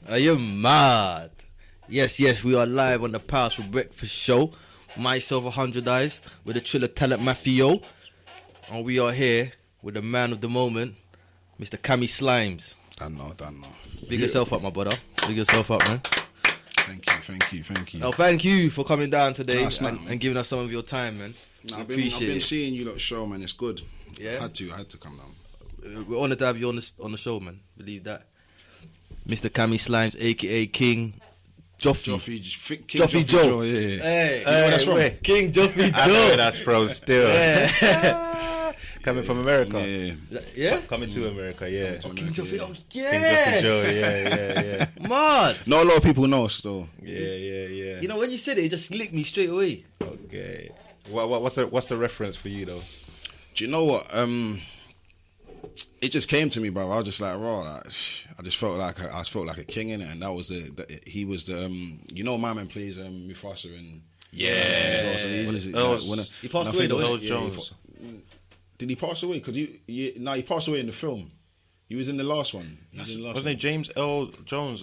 Are you mad? Yes, we are live on the Powerful Breakfast Show. Myself, 100 Eyes, with the Triller Talent Mafio. And we are here with the man of the moment, Mr. Kammy Slimes. Done know. Big yourself up, my brother. Big yourself up, man. Thank you. Oh, thank you for coming down today and giving us some of your time, man. I've been seeing you lot show, man. It's good. Yeah? I had to come down. We're honoured to have you on the show, man. Believe that. Mr. Kammy Slimes, a.k.a. King Joffy Joe. Yeah. Hey, you know where that's from? King Joffy Joe. I know where that's from still. Yeah. Coming from America. Yeah? Coming to America, yeah. King Joffy, King Joffy Joe, yeah. Mad. Not a lot of people know still. Yeah. You know, when you said it just licked me straight away. Okay. What's the reference for you, though? Do you know what? It just came to me, bro. I was just like, raw. Like, I just felt like a king in it, and that was he was the you know, my man plays Mufasa in he passed away though. Earl Jones. Did he pass away? Because he passed away in the film. He was in the last one. Wasn't it James Earl Jones?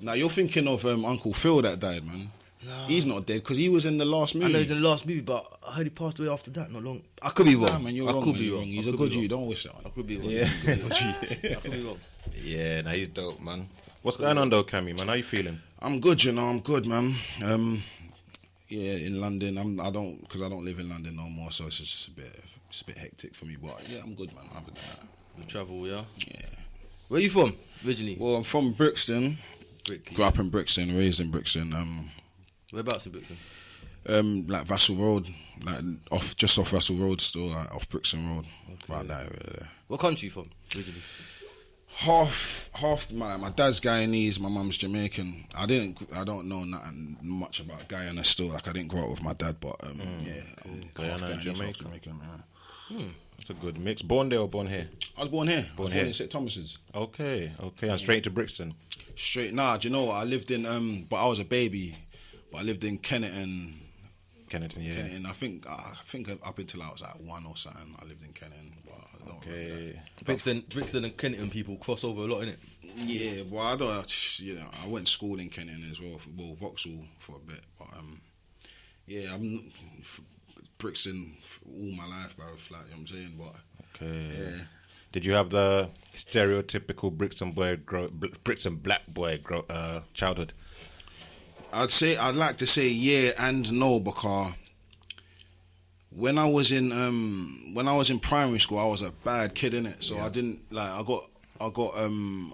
Now you're thinking of Uncle Phil that died, man. No. He's not dead because he was in the last movie. I know he's in the last movie, but I heard he passed away after that. Not long. I could be wrong. Nah, man, you're wrong. He's a good dude. Don't wish that one. I could be wrong. Yeah. I could be wrong. Yeah, nah, he's dope, man. What's going on though, Kammy, man? How you feeling? I'm good, I'm good, man. In London, I don't live in London no more, so it's just a bit hectic for me. But yeah, I'm good, man. Other than that, you travel, yeah. Yeah. Where you from originally? Well, I'm from Brixton. Grew up in Brixton, raised in Brixton. Whereabouts in Brixton? Like Vassal Road, just off Vassal Road, still like off Brixton Road, right that area there. What country you from originally? Half. My dad's Guyanese, my mum's Jamaican. I don't know nothing much about Guyana still. Like I didn't grow up with my dad, but Guyana and Jamaican. That's a good mix. Born there or born here? I was born here. Born in St Thomas's. Okay. And straight to Brixton. Nah. Do you know what? I lived in but I was a baby. But I lived in Kenneton, yeah. Kenneton. I think up until I was like 1 or something, I lived in Kenneton. Okay. Brixton and Kenneton people cross over a lot, innit? Yeah, well, I don't. I went to school in Kenneton as well. Vauxhall for a bit, but I'm Brixton all my life, bro. Like, you know what I'm saying, but okay. Yeah. Did you have the stereotypical Brixton black boy childhood? I'd like to say yeah and no, because when I was in primary school, I was a bad kid, innit? So I didn't I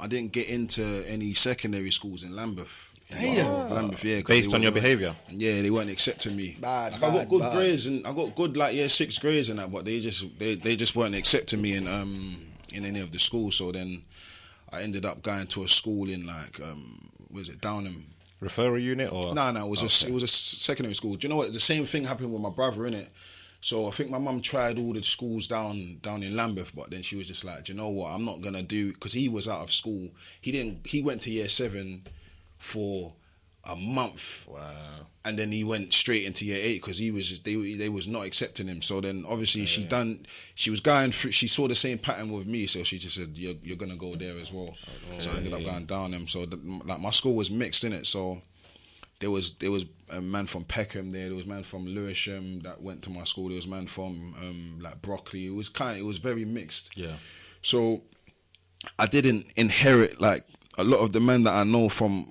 didn't get into any secondary schools in Lambeth. Lambeth, yeah. Based on your behaviour? Yeah, they weren't accepting me. I got good grades and I got good year 6 grades and that, but they just weren't accepting me in any of the schools. So then I ended up going to a school in Downham. Referral unit or? No, it was a secondary school. Do you know what? The same thing happened with my brother, innit? So I think my mum tried all the schools down in Lambeth, but then she was just like, do you know what? I'm not gonna do, because he was out of school. He went to year 7 for a month. Wow. And then he went straight into year 8 because they was not accepting him. So then obviously she was going through, she saw the same pattern with me, so she just said you're gonna go there as well. So I ended up going down them. So my school was mixed in it. So there was a man from Peckham there was a man from Lewisham that went to my school, there was a man from Brockley. It was very mixed. Yeah. So I didn't inherit like a lot of the men that I know from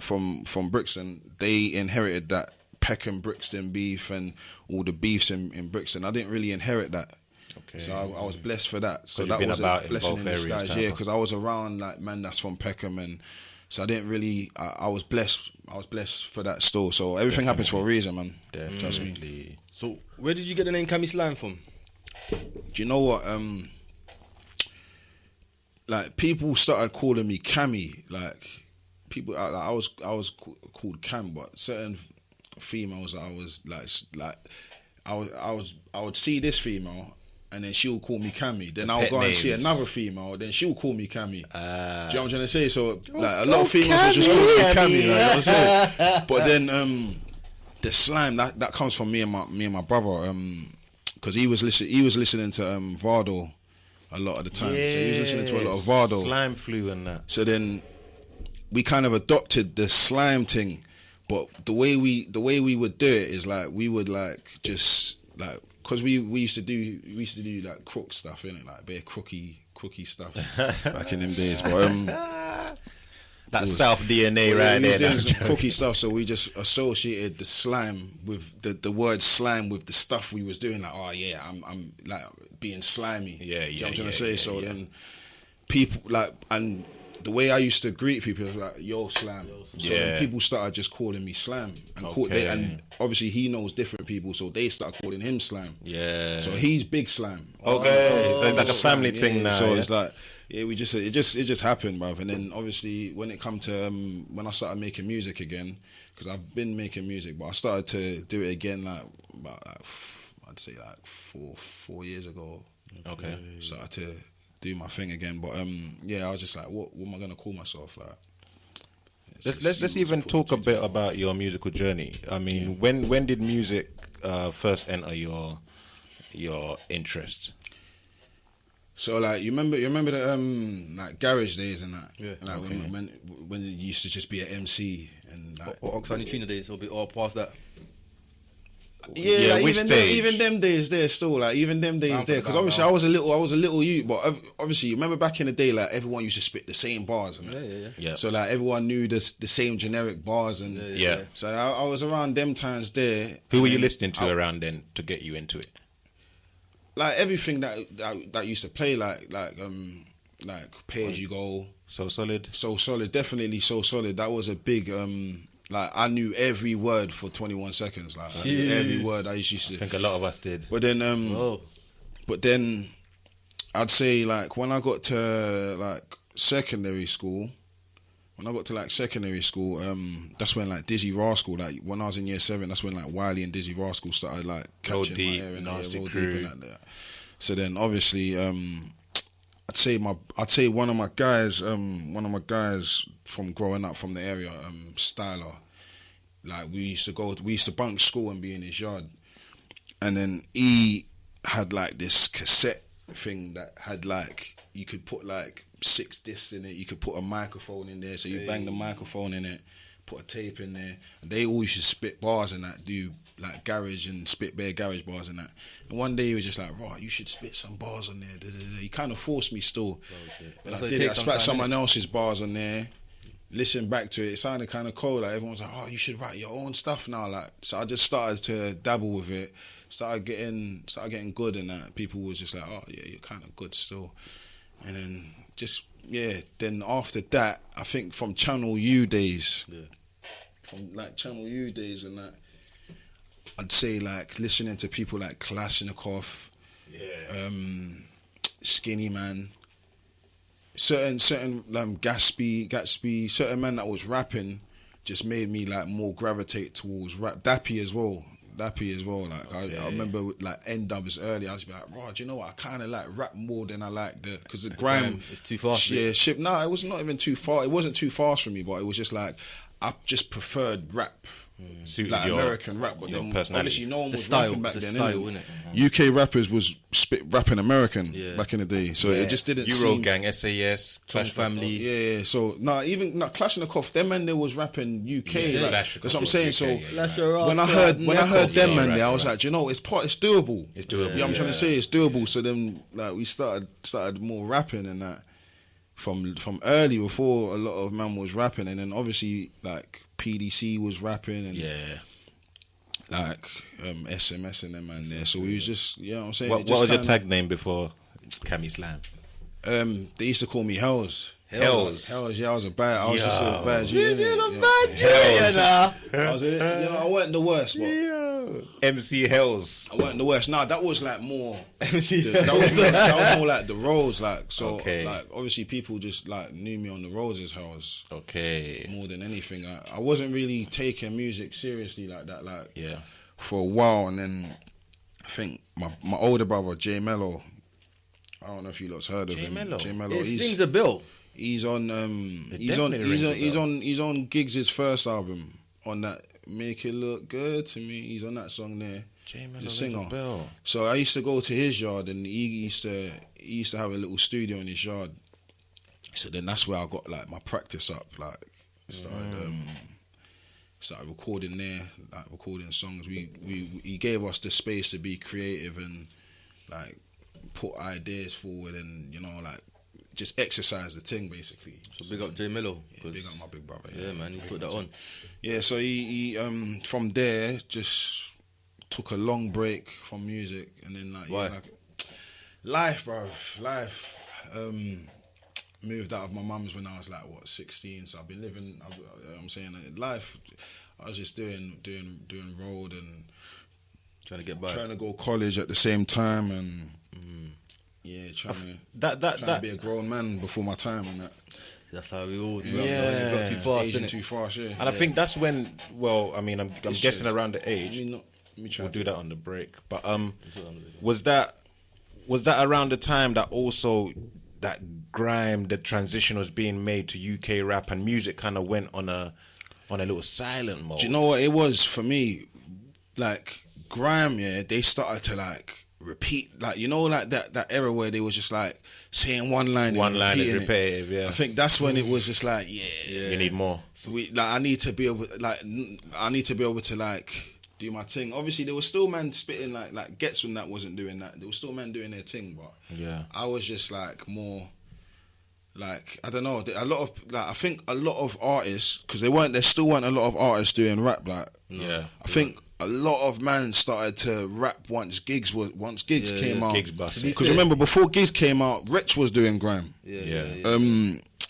Brixton. They inherited that Peckham Brixton beef and all the beefs in Brixton. I didn't really inherit that. Okay. So I was blessed for that. So that was a blessing in disguise, yeah, because I was around like man that's from Peckham, and so I didn't really. I was blessed. I was blessed for that still. So everything happens for a reason, man. Definitely. Trust me. So where did you get the name Kammy Slime from? Do you know what? Like people started calling me Kammy. Like people, I was called Cam, but certain females that I was like I would see this female and then she would call me Kammy. Then I'll go and see another female, then she would call me Kammy. Do you know what I'm trying to say? So like a lot of females would just call me Kammy, like, you know what I'm saying? But then the slime that comes from me and my brother, because he was listening to Vardo a lot of the time. So he was listening to a lot of Vardo. Slime flu and that. So then we kind of adopted the slime thing, but the way we would do it is like we would like just like because we used to do like crook stuff, innit, like bare crooky stuff back in them days, but that South DNA right we there. was doing some crooky stuff, so we just associated the slime with the word slime with the stuff we was doing. Like, oh yeah, I'm like being slimy. Yeah, you know what I'm trying to yeah, say. yeah, So yeah. then people like, and the way I used to greet people was like, yo, slam. So Yeah. then people started just calling me slam, and Okay. and obviously he knows different people, so they start calling him slam. Yeah. So he's big slam. Okay. So it's like a Slam, family thing now. So yeah? it's like, yeah, it just happened, bruv. And then obviously when it come to when I started making music again, because I've been making music, but I started to do it again like about like, I'd say like four years ago. Okay. Started to do my thing again, but yeah, I was just like, what am I gonna call myself? Like, Let's even talk a bit about your musical journey. I mean, when did music first enter your interest? So like you remember the like garage days and that, Yeah. like Okay. when it used to just be an MC and like Or Oxani Trina days, or be all past that. Yeah, like which stage? even them days there still, like even them days Down there, for because down, obviously down. I was a little youth, but obviously you remember back in the day, like everyone used to spit the same bars and that. Yeah. Yeah. So like everyone knew the same generic bars and Yeah. So I was around them times there. Who were you and listening to around then to get you into it? like everything that used to play like Pay As You Go, So Solid. So Solid, definitely So Solid. That was a big like I knew every word for 21 seconds. Like I knew every word. I used I to. think a lot of us did. But then Oh, but then I'd say like when I got to like secondary school. That's when like Dizzy Rascal, like when I was in year 7, that's when like Wiley and Dizzy Rascal started like Roll catching Deep, my ear and Nasty Roll Deep Crew. and that. So then obviously I'd say one of my guys from growing up from the area, Styler, like we used to bunk school and be in his yard, and then he had like this cassette thing that had like you could put like 6 discs in it. You could put a microphone in there, so you bang the microphone in it, put a tape in there, and they all used to spit bars and that, do like garage and spit bare garage bars and that. And one day he was just like, "Right, you should spit some bars on there." He kind of forced me still, and I So it did it. I takes some spat time, someone innit? else's bars on there. Listened back to it, it sounded kind of cool. Like everyone's like, "Oh, you should write your own stuff now." Like, so I just started to dabble with it. Started getting good, and that people was just like, "Oh yeah, you're kind of good still." And then just then after that, I think from Channel U days, and that, I'd say like listening to people like Kalashnikov, Skinny Man, certain Gatsby, certain man that was rapping just made me like more gravitate towards rap. Dappy as well. Like I remember like N-Dubs early, I was like, "Rod, you know what? I kind of like rap more than I like because the grime it's too fast for you. Yeah, shit. No, it was not even too far. It wasn't too fast for me, but it was just like I just preferred rap, Suited like your- American rap. But your then personality. obviously no one The was style, rapping back it's the then. style, innit? innit? UK rappers was rapping American Yeah. back in the day, so it just didn't Euro seem. Gang, SAS, Clash Family. Yeah, so even Kalashnikov, them man they was rapping UK. Yeah, like, Kalashnikov that's what I'm was saying. UK, so yeah. when I heard them man right, there, I was right. like, you know, it's doable. It's doable, You know what I'm trying yeah. to say? It's doable. So then like we started more rapping and that from early before a lot of man was rapping, and then obviously like PDC was rapping and like SMS and them man there. So we was just, you know what I'm saying. What It just was your kinda- tag name before Kammy Slam? They used to call me Hells. Hells. Yeah, I was a bad. I was just a Yo. bad G. You're innit? a Yeah. bad G, I was, I wasn't the worst, but MC Hells. I wasn't the worst. Nah, that was like more. MC that was more like the roles, like so. Okay. Like obviously, people just like knew me on the roles as Hells Okay. more than anything. Like, I wasn't really taking music seriously like that. Like Yeah. for a while, and then I think my older brother J Mello. I don't know if you lot's heard of J him. Mello. J Mello. It rings a bell. He's on definitely rings a bell. he's on Giggs' first album on that Make It Look Good to Me. He's on that song there. J Mello The singer. rings a bell. So I used to go to his yard, and he used to have a little studio in his yard. So then that's where I got like my practice up. Like Started recording there, like recording songs. He gave us the space to be creative and like put ideas forward, and like just exercise the thing basically. So big up J Mello. Yeah, big up my big brother. Yeah, man, he put that on. Yeah, so he from there just took a long break from music, and then life, bro, moved out of my mum's when I was 16. So I've been living. I'm saying life. I was just doing road and trying to get back, trying to go college at the same time, and trying to be a grown man before my time and that. That's how we all do. Yeah, got too fast, aging too fast. Yeah, and I think that's when. Well, I mean, I'm guessing around the age. We'll do that on the break. But was that around the time that also that grime, the transition was being made to UK rap, and music kind of went on a little silent mode? Do you know what it was for me? Like grime, yeah, they started to repeat, that era where they was just saying one line is repetitive. Yeah, I think that's when it was just you need more. I need to be able to do my thing. Obviously, there was still men spitting Gets when that wasn't doing that. There was still men doing their thing, but I was just more I don't know. A lot of I think a lot of artists, because there still weren't a lot of artists doing rap. I think a lot of man started to rap once gigs came out. Because remember, before gigs came out, Rich was doing grime.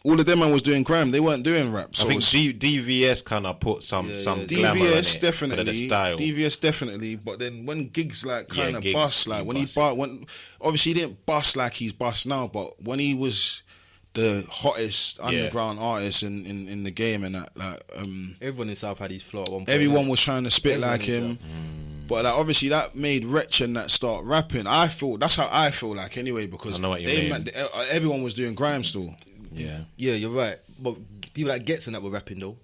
All of them man was doing grime. They weren't doing rap. So I think DVS kind of put some glamour DVS in it, definitely, the style. DVS definitely. But then when gigs kind of bust, when obviously he didn't bust like he's bust now, but when he was the hottest underground artist in the game, and that everyone in South had his flow at one point. Everyone was trying to spit like him. But obviously that made Wretch and that start rapping. That's how I feel anyway, because everyone was doing grime still. Yeah, you're right. But people like Gets and that were rapping though.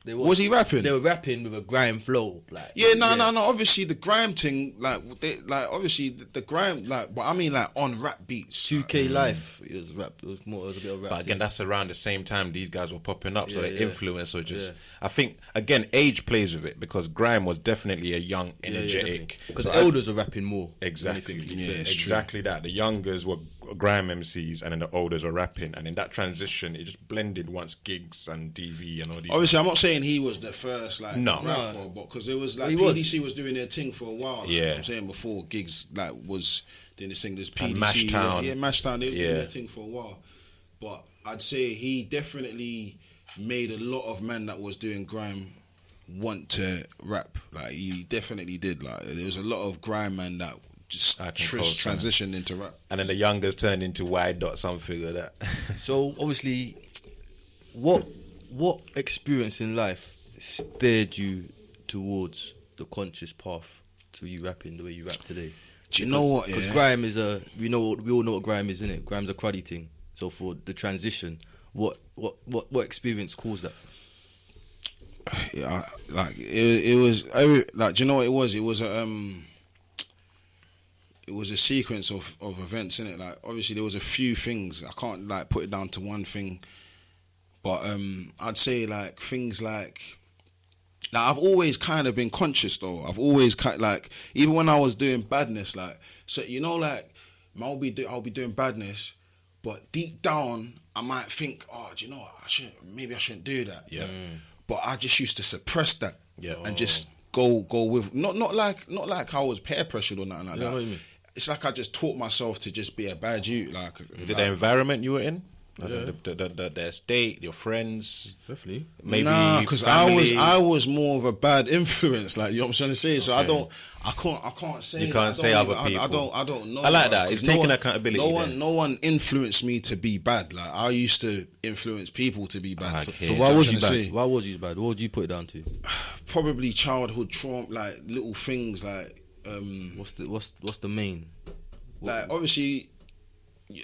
Was he rapping? They were rapping with a grime flow. No. Obviously the grime thing, obviously the grime, but I mean on rap beats. 2K Life, it was rap. It was a bit of rap. But again, that's around the same time these guys were popping up, so the influence was just. I think again, age plays with it, because grime was definitely a young, energetic. Because the elders are rapping more. Exactly. Exactly that. The youngers were grime MCs, and then the olders were rapping, and in that transition, it just blended once gigs and DV and all these. Obviously, I'm not saying he was the first rapper, but because it was PDC was doing their thing for a while. You know what I'm saying, before gigs was doing this thing. There's PDC, and Mashtown. Mashtown. They were doing their thing for a while, but I'd say he definitely made a lot of men that was doing grime want to rap. He definitely did. There was a lot of grime men that just transitioned into rap, and then the youngers turned into Wide Dot, something like that. So obviously, what experience in life steered you towards the conscious path to you rapping the way you rap today? Do you know what? Because grime is we all know what grime is, innit? Grime's a cruddy thing. So for the transition, what experience caused that? Yeah, it was do you know what it was? It was a sequence of events, innit? Obviously there was a few things. I can't put it down to one thing. But I'd say things I've always kind of been conscious though. I've always even when I was doing badness, so I'll be doing badness, but deep down I might think, do you know what? I shouldn't do that. Yeah. But I just used to suppress that. Yeah. And just go with not like I was peer pressured or nothing like that. What you mean? It's I just taught myself to just be a bad youth. The environment you were in? The estate, your friends, definitely. Maybe because I was more of a bad influence, you know what I'm trying to say. So I can't say. You can't say other people. I don't know. I like that. It's taking accountability. No one influenced me to be bad. I used to influence people to be bad. So why was you bad? Why was you bad? What would you put it down to? Probably childhood trauma, little things what's the main? Obviously,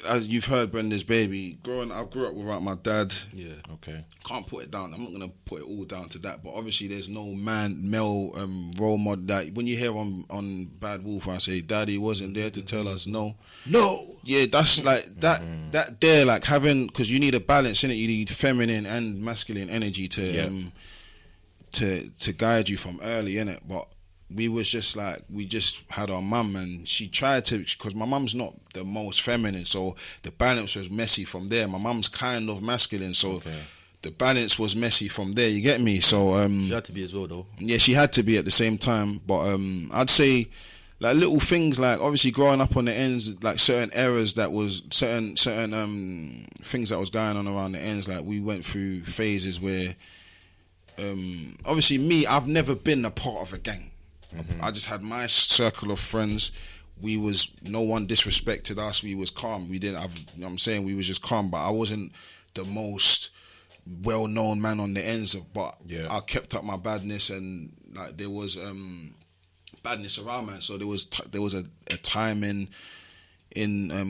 as you've heard, Brenda's baby. I grew up without my dad. Yeah. Okay. Can't put it down. I'm not gonna put it all down to that. But obviously, there's no male role model that when you hear on Bad Wolf, I say, "Daddy wasn't there to tell us no." No. Yeah, that's like that. That there, like having, because you need a balance in it. You need feminine and masculine energy to guide you from early in it. But we just had our mum, and she tried to, because my mum's not the most feminine, so the balance was messy from there. My mum's kind of masculine, so the balance was messy from there. You get me? So she had to be as well, though. Yeah, she had to be at the same time. But I'd say, like, little things, like obviously growing up on the ends, like certain errors that was certain things that was going on around the ends. Like, we went through phases where obviously me, I've never been a part of a gang. I just had my circle of friends. No one disrespected us. We was calm. We didn't have, you know what I'm saying, we was just calm. But I wasn't the most well-known man on the ends but I kept up my badness, and like there was badness around, man. So there was a time in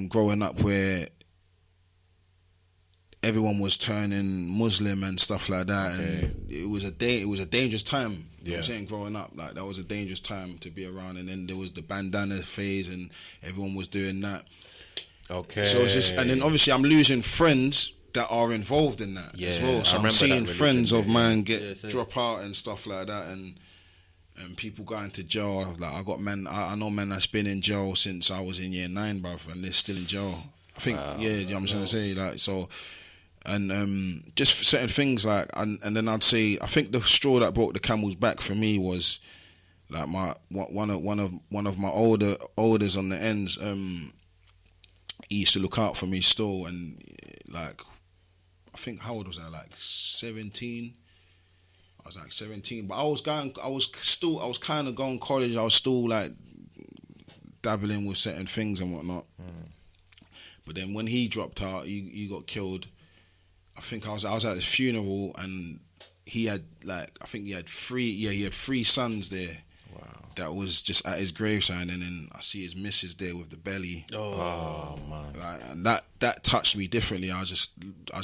growing up where everyone was turning Muslim and stuff like that, and it was a dangerous time. You know what I'm saying, growing up, like that was a dangerous time to be around. And then there was the bandana phase, and everyone was doing that. Okay. So it's just, and then obviously I'm losing friends that are involved in that as well. So I'm seeing friends of mine drop out and stuff like that, and people going to jail. Like I know men that's been in jail since I was in year 9, bruv, and they're still in jail. I think, you know what I'm trying to say, like, so. And just certain things, like, and then I'd say, I think the straw that broke the camel's back for me was like one of my olders on the ends. He used to look out for me still, and like, I think, how old was I? Like 17. I was like 17, but I was kind of going college. I was still like dabbling with certain things and whatnot. But then when he dropped out, he got killed. I think I was at his funeral, and he had three sons there. Wow. That was just at his graveside, and then I see his missus there with the belly. Oh man! Like, and that touched me differently. I just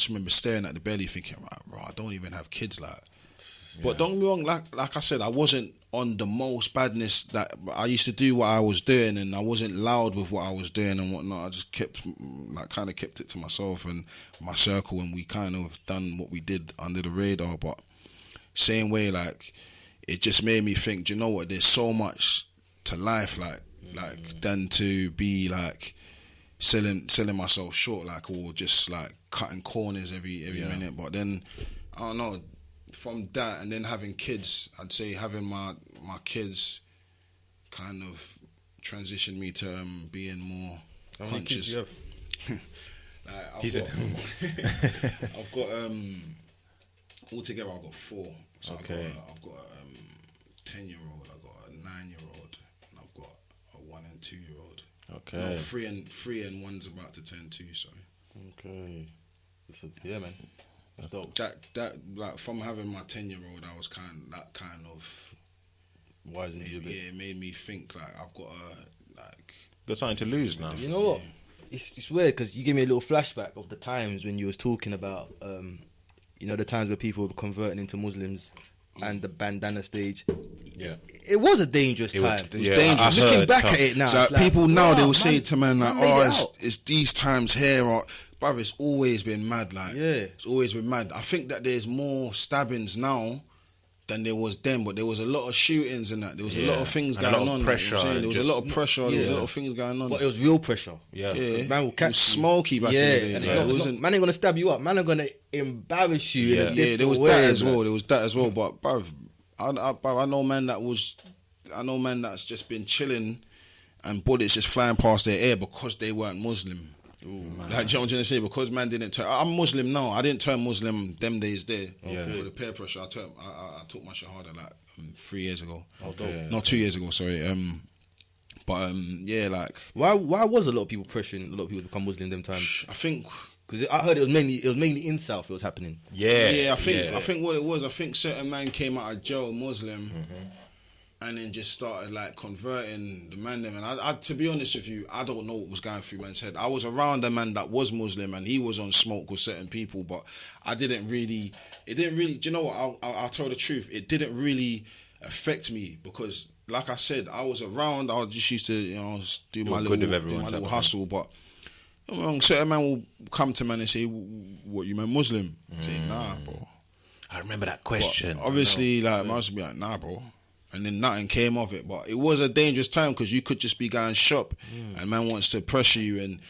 remember staring at the belly, thinking, right, bro, I don't even have kids, like. Yeah. But don't get me wrong, like I said, I wasn't on the most badness. That I used to do what I was doing, and I wasn't loud with what I was doing and whatnot. I just kept it to myself and my circle, and we kind of done what we did under the radar. But same way, like, it just made me think, do you know what? There's so much to life, like than to be like selling myself short, like, or just like cutting corners every minute. But then I don't know. From that, and then having kids, I'd say having my kids kind of transitioned me to being more conscious. How many kids do you have? I've got altogether I've got 4. So okay. I've got a 10-year-old, I've got a 9-year-old, and I've got a 1 and 2-year-old. Okay. No, 3 and 1's about to turn 2. So. Okay. Yeah, man. That like, from having my 10-year-old, I was kind of wising you a bit. Yeah, it made me think, like, I've got got something to lose now. You know what? It's weird, because you gave me a little flashback of the times when you was talking about the times where people were converting into Muslims and the bandana stage. Yeah, it was a dangerous time. It was dangerous. Looking back at it now, so like, people now they will say to man, like, it's these times here, or bruv, it's always been mad. Like, it's always been mad. I think that there's more stabbings now than there was then, but there was a lot of shootings and that. There was a lot of things going on. Pressure. There was a lot of pressure. There was a lot of things going on. But it was real pressure. Yeah. Man will catch smoky back in the day. Man ain't gonna stab you up. Man are gonna embarrass you. Yeah, in a there was way, that as well. There was that as well. But bruv, I know man that's just been chilling and bullets just flying past their ear because they weren't Muslim. Ooh, like, do you know what I'm trying to say? Because man didn't turn. I'm Muslim now. I didn't turn Muslim them days there. For the peer pressure. I took my shahada like 3 years ago. Okay. Not 2 years ago. Sorry. Like, why was a lot of people pressuring a lot of people to become Muslim them times? I think because I heard it was mainly in South it was happening. I think what it was. I think certain man came out of jail Muslim. and then just started like converting the man them. And I, to be honest with you, I don't know what was going through man's head. I was around a man that was Muslim and he was on smoke with certain people, but it didn't really, do you know what, I'll tell the truth, it didn't really affect me because like I said, I was around, I just used to, do my little hustle, but certain man will come to man and say, what, you man Muslim? Say, nah, bro. I remember that question. But obviously, like, man must be like, nah, bro. And then nothing came of it, but it was a dangerous time because you could just be going shop, and man wants to pressure you. And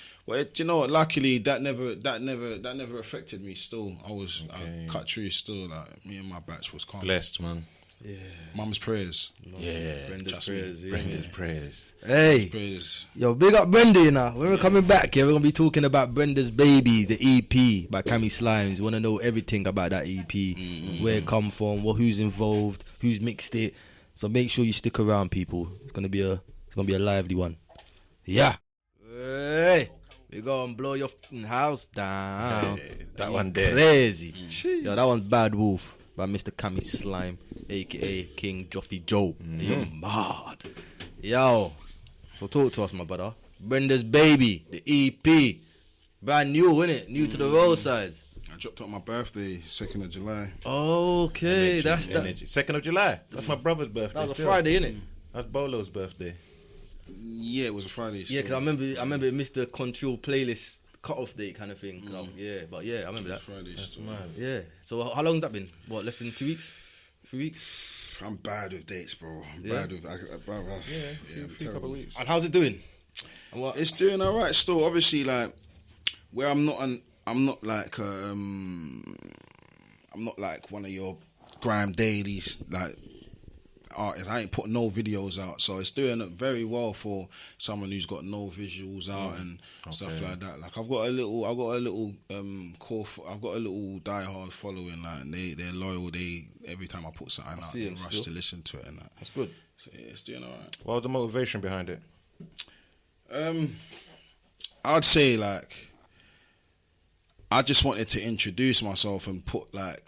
you know what? Luckily, that never affected me. Still, I cut through. Still, like me and my batch was calm. Blessed, man. Yeah. Mum's prayers. Yeah. Brenda's prayers. Yeah. Brenda's prayers. Hey. Prayers. Yo, big up Brenda, you know. When we're coming back here, we're going to be talking about Brenda's Baby, the EP by Kammy Slimes. You want to know everything about that EP, where it come from, who's involved, who's mixed it. So make sure you stick around, people. It's gonna be a lively one. Yeah. Hey, we gonna blow your house down. Hey, that one there. Crazy. Yo, that one's Bad Wolf by Mr. Kammy Slime, aka King Joffy Joe. You're mad. Yo. So talk to us, my brother. Brenda's Baby, the EP. Brand new, innit? New to the roadsides. I dropped out my birthday, 2nd of July. Okay, that's that. 2nd of July. That's my brother's birthday. That was a Friday, innit? That's Bolo's birthday. Yeah, it was a Friday. Yeah, because I remember it missed the control playlist cut-off date kind of thing. Yeah, but yeah, I remember that. Friday. That's mad. Yeah. So how long has that been? What, less than 2 weeks? 3 weeks? I'm bad with dates, bro. Yeah. Bad with. A couple of weeks. And how's it doing? And what? It's doing all right. Still, obviously, like where I'm not like one of your grime dailies like artists. I ain't put no videos out, so it's doing it very well for someone who's got no visuals out and stuff like that. Like I've got a little diehard following. Like they're loyal. Every time I put something out, they rush to listen to it and that. That's good. So yeah, it's doing alright. What was the motivation behind it? I'd say like I just wanted to introduce myself and put like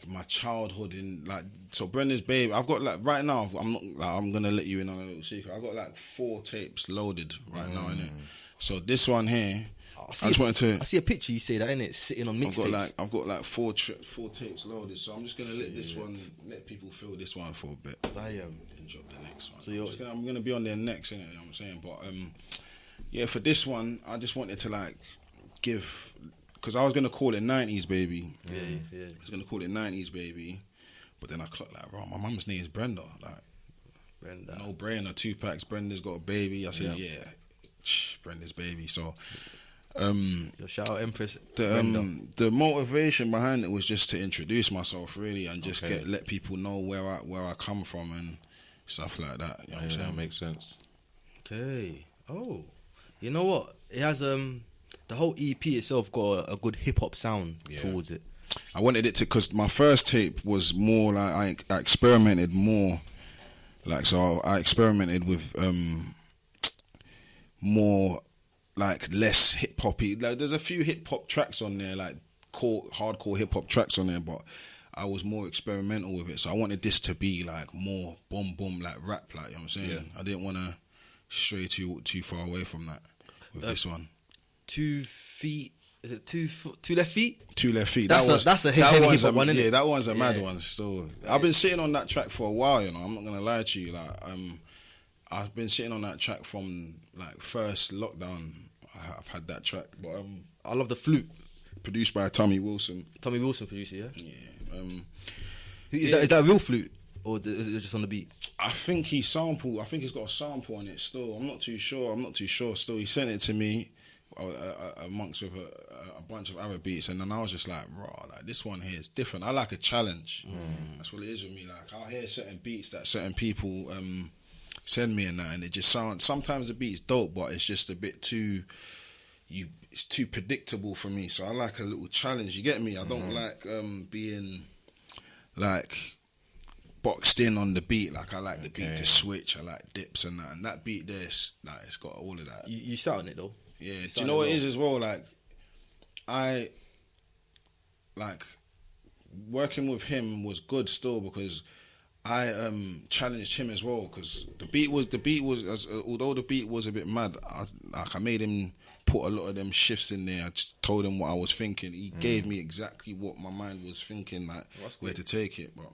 my childhood in like. So Brenda's Baby, I've got like right now, I'm gonna let you in on a little secret. I've got like 4 tapes loaded right now in it. So this one here, I see a picture, you say that, innit? Sitting on mixtapes. I've got like 4 tapes loaded, so I'm just gonna let people feel this one for a bit. Damn. And drop the next one. So I'm gonna be on there next, innit? You know what I'm saying? But yeah, for this one, I just wanted to like give, because I was gonna call it 90s Baby. Yeah. I was gonna call it 90s Baby, but then I clocked like, right, my mum's name is Brenda. Like, Brenda. No brainer, 2 packs. Brenda's got a baby. I said, yeah, Brenda's Baby. So, Yo, shout out Empress. the motivation behind it was just to introduce myself, really, and just let people know where I come from and stuff like that. You know what I'm saying? That makes sense. Okay. Oh, you know what? It has the whole EP itself got a good hip hop sound towards it. I wanted it to, because my first tape was more like I experimented more, like, so I experimented with more like less hip hoppy. Like there's a few hip hop tracks on there, like hardcore hip hop tracks on there, but I was more experimental with it. So I wanted this to be like more boom boom, like rap, like, you know what I'm saying? Yeah. I didn't want to stray too far away from that with this one. 2 feet. Is it 2 left feet? 2 left feet. That's a heavy hip hop one, isn't it? Yeah, that one's a mad one still. I've been sitting on that track for a while, you know. I'm not gonna lie to you. Like, I've been sitting on that track from like first lockdown. I've had that track, but I love the flute. Produced by Tommy Wilson. Tommy Wilson produced it, yeah. Yeah. Is that a real flute, or is it just on the beat? I think he's got a sample on it still. I'm not too sure. Still, he sent it to me amongst with a bunch of other beats, and then I was just like, raw, like this one here is different. I like a challenge. That's what it is with me. Like I'll hear certain beats that certain people send me and that, and it just sounds. Sometimes the beat's dope, but it's just a bit too. It's too predictable for me. So I like a little challenge. You get me? I don't like being like boxed in on the beat. Like I like the beat to switch. I like dips and that. And that beat there, it's got all of that. You sound it though. Yeah. Do you know what it is as well? Like I like working with him was good still because I challenged him as well because the beat was although the beat was a bit mad, I made him put a lot of them shifts in there. I just told him what I was thinking. He gave me exactly what my mind was thinking, like where to take it. But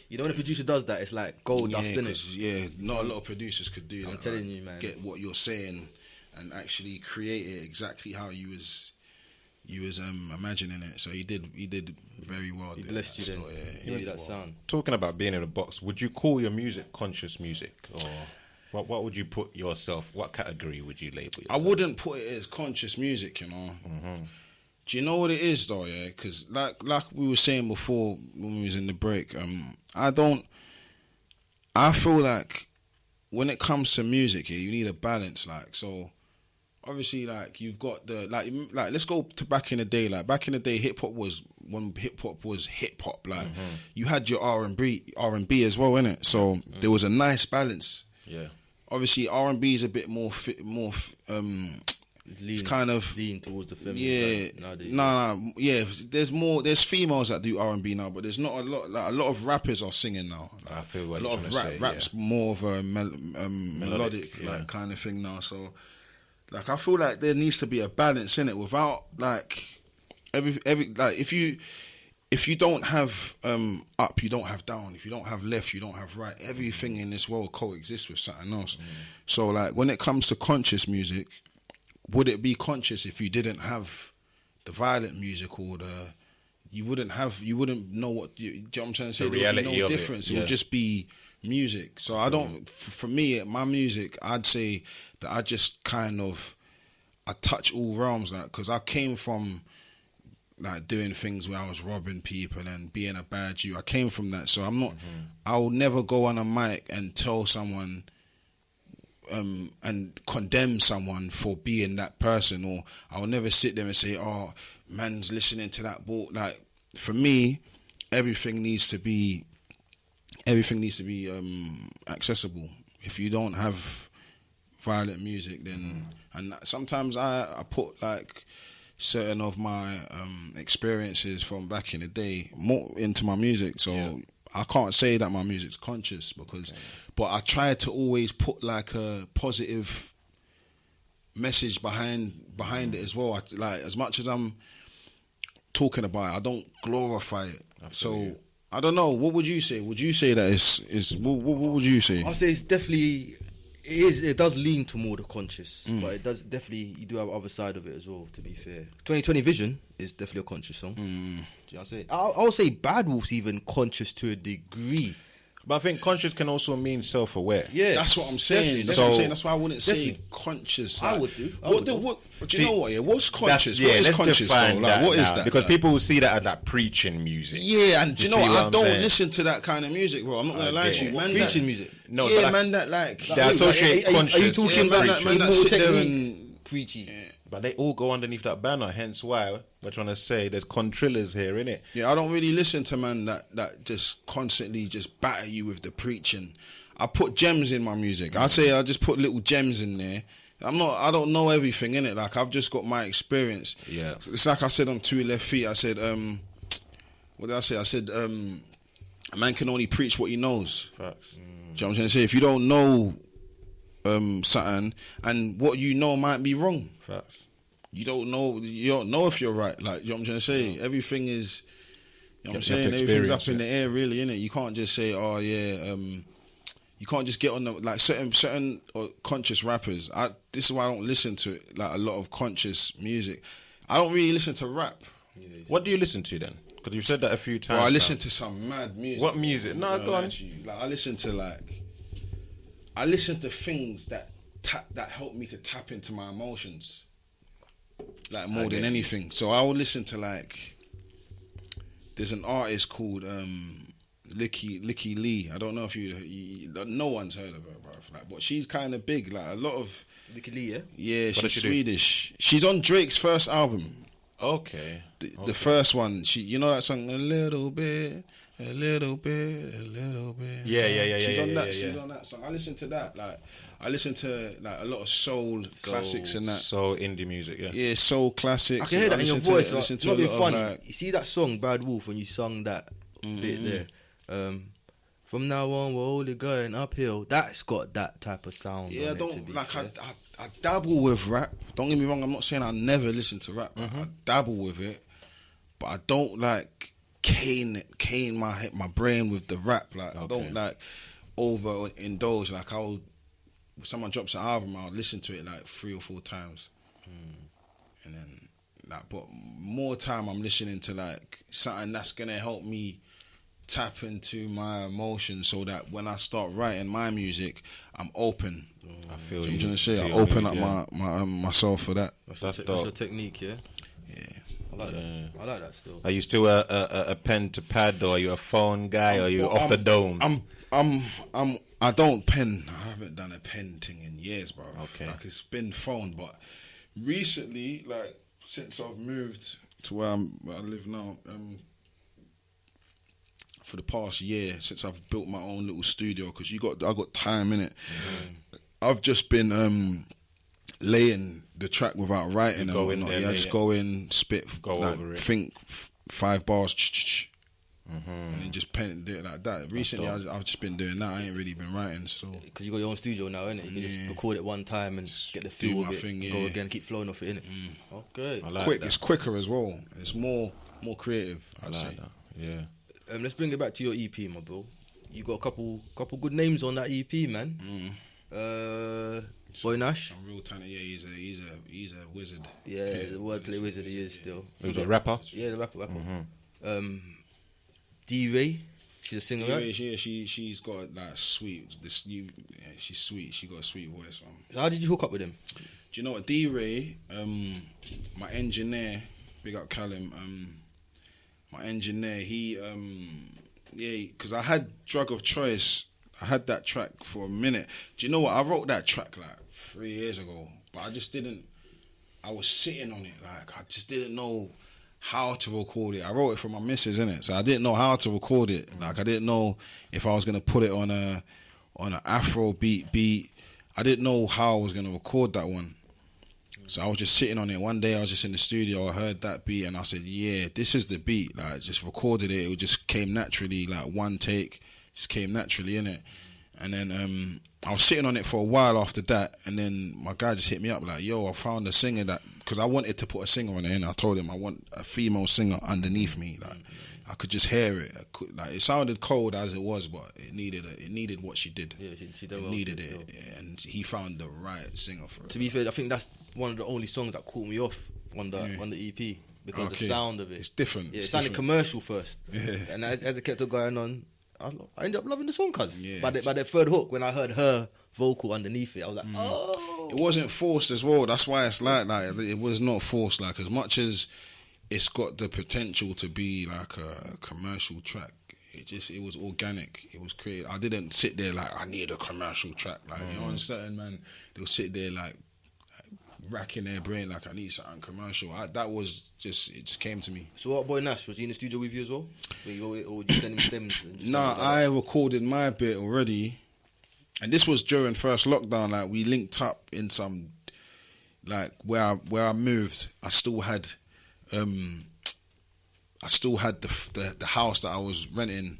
you know when a producer does that, it's like gold dust, innit? Yeah, not a lot of producers could do that. I'm telling you, man. Get what you're saying and actually create it exactly how you was imagining it. So he did very well. He blessed you then. He made that sound. Talking about being in a box, would you call your music conscious music, or what would you put yourself? What category would you label yourself? I wouldn't put it as conscious music, you know. Mm-hmm. Do you know what it is though? Yeah, because like we were saying before when we was in the break, I feel like when it comes to music, you need a balance. Like, so obviously, like you've got the like let's go to back in the day. Like back in the day, hip hop was hip hop. Like you had your R&B as well, innit? So there was a nice balance. Yeah. Obviously, R&B is a bit more it's kind of lean towards the feminine. Yeah, yeah. There's females that do R&B now, but there's not a lot. Like, a lot of rappers are singing now. I feel what a lot of raps more of a melodic yeah. like kind of thing now. So, like, I feel like there needs to be a balance in it. Without like every like if you don't have up, you don't have down. If you don't have left, you don't have right. Everything in this world coexists with something else. So, like, when it comes to conscious music, would it be conscious if you didn't have the violent music or you wouldn't know what do you know what I'm trying to say? The reality there would be no of difference. It It would just be music. So I don't. For me, my music, I'd say that I just kind of I touch all realms, like, because I came from like doing things where I was robbing people and being a bad Jew. I came from that, so I'm not. I will never go on a mic and tell someone. And condemn someone for being that person, or I'll never sit there and say, "Oh, man's listening to that ball." Like, for me, everything needs to be accessible. If you don't have violent music, then and sometimes I put like certain of my experiences from back in the day more into my music, so I can't say that my music's conscious because. But I try to always put like a positive message behind it as well. Like, as much as I'm talking about it, I don't glorify it. Absolutely. So I don't know. What would you say? Would you say that what would you say? I'll say it's definitely it does lean to more the conscious, but it does definitely, you do have the other side of it as well. To be fair, 2020 Vision is definitely a conscious song. Do you know what I'm saying? I'll say Bad Wolf's even conscious to a degree. But I think conscious can also mean self-aware. Yeah, that's what I'm saying. That's what I'm saying. That's why I wouldn't say conscious. Like, I would do. Do you know what? Yeah, what's conscious? What is conscious though? Like, what is that? Because people will see that as like preaching music. Yeah, and do you know what? I don't listen to that kind of music, bro. I'm not gonna lie to you, man. Preaching music. No, yeah, man. That like they associate conscious. Are you talking about that sit there and preachy? But they all go underneath that banner, hence why we're trying to say there's contrillers here, innit? Yeah, I don't really listen to man that just constantly just batter you with the preaching. I put gems in my music. I say I just put little gems in there. I don't know everything, innit? Like, I've just got my experience. Yeah. It's like I said on Two Left Feet, I said, what did I say? I said, a man can only preach what he knows. Facts. Do you know what I'm trying to say? If you don't know something, and what you know might be wrong. Facts. You don't know if you're right. Like, you know what I'm trying to say? Everything is, you know what I'm saying? Everything's up in the air, really, innit? You can't just say, oh yeah, you can't just get on the, like, certain conscious rappers. This is why I don't listen to like a lot of conscious music. I don't really listen to rap. What do you listen to then? Because you've said that a few times. Well, I listen to some mad music. What music? No, go on. Like, I listen to things that help me to tap into my emotions, like, more than anything. So I will listen to, like, there's an artist called Licky Lee. I don't know if you no one's heard of her, bro. Like, but she's kind of big. Like, a lot of Licky Lee, yeah. Yeah, she's Swedish. She's on Drake's first album. Okay. The first one, you know that song, a little bit. Yeah. She's She's on that song. I listen to that. Like, I listen to like a lot of soul classics and that. So indie music, yeah. Yeah, soul classics. I can hear that in your voice. Like, listen it's to not a being lot funny. of like, You see that song Bad Wolf when you sung that bit there. From now on, we're only going uphill. That's got that type of sound. yeah, I on it, to don't be like. fair. I dabble with rap. Don't get me wrong. I'm not saying I never listen to rap. I dabble with it, but I don't like cane my brain with the rap. Like I don't like overindulge. Like if someone drops an album, I'll listen to it like 3 or 4 times, and then like. But more time, I'm listening to like something that's gonna help me tap into my emotions, so that when I start writing my music, I'm open. I feel So you. I'm trying to say, I Feel open you, up yeah. myself for that. That's your technique, yeah? Yeah. I like that. I like that still. Are you still a pen to pad, or are you a phone guy, or are you off the dome? I don't pen. I haven't done a pen thing in years, bro. Okay. Like it's been phone, but recently, like since I've moved to where I live now, for the past year, since I've built my own little studio, because I got time in it. I've just been laying the track without writing. Go in there, just go in, spit, go like, over it. think 5 bars, and then just pen do it like that. Recently, I've just been doing that. I ain't really been writing, so Because you got your own studio now, innit? You can just record it one time and get the feel of my it. thing, and go yeah. again, keep flowing off it, innit? Okay. I like quick. that. It's quicker as well. It's more creative, I'd I say. like that. Yeah. Let's bring it back to your EP, my bro. You got a couple good names on that EP, man. Boy Nash. I'm real talented. Yeah, he's a wizard. Yeah, the wordplay wizard he is still. He was a rapper. Yeah, the rapper. D-Ray. She's a singer, Yeah, right? she's got like sweet. She's sweet. She got a sweet voice. So how did you hook up with him? Do you know what D-Ray? My engineer, big up Callum. My engineer, because I had Drug of Choice. I had that track for a minute. Do you know what? I wrote that track like 3 years ago, but I just didn't. I was sitting on it, like I just didn't know how to record it. I wrote it for my missus, innit? So I didn't know how to record it. Like I didn't know if I was gonna put it on an Afro beat. I didn't know how I was gonna record that one. So I was just sitting on it. One day I was just in the studio, I heard that beat and I said, yeah, this is the beat. Like just recorded it. It just came naturally, like one take, just came naturally, innit? And then I was sitting on it for a while after that, and then my guy just hit me up like, yo, I found a singer that, because I wanted to put a singer on it, and I told him I want a female singer underneath me. Like I could just hear it. Like it sounded cold as it was, but it needed what she did. Yeah, she did it well, needed still. it, and he found the right singer for it. To be fair, I think that's one of the only songs that caught me off on the EP because of the sound of it. It's different. Yeah, it It's sounded different. commercial first, and as it kept on going on, I ended up loving the song. Cause by the third hook, when I heard her vocal underneath it, I was like, oh. It wasn't forced as well. That's why it's like it was not forced. Like as much as it's got the potential to be like a commercial track, it was organic. It was created. I didn't sit there like I need a commercial track. Like you know, certain man they'll sit there like racking their brain like I need something commercial. It just came to me. So what, Boy Nash, was he in the studio with you as well? Or would you send him stems? Nah, I recorded my bit already, and this was during first lockdown. Like we linked up in some, like where I moved. I still had the house that I was renting,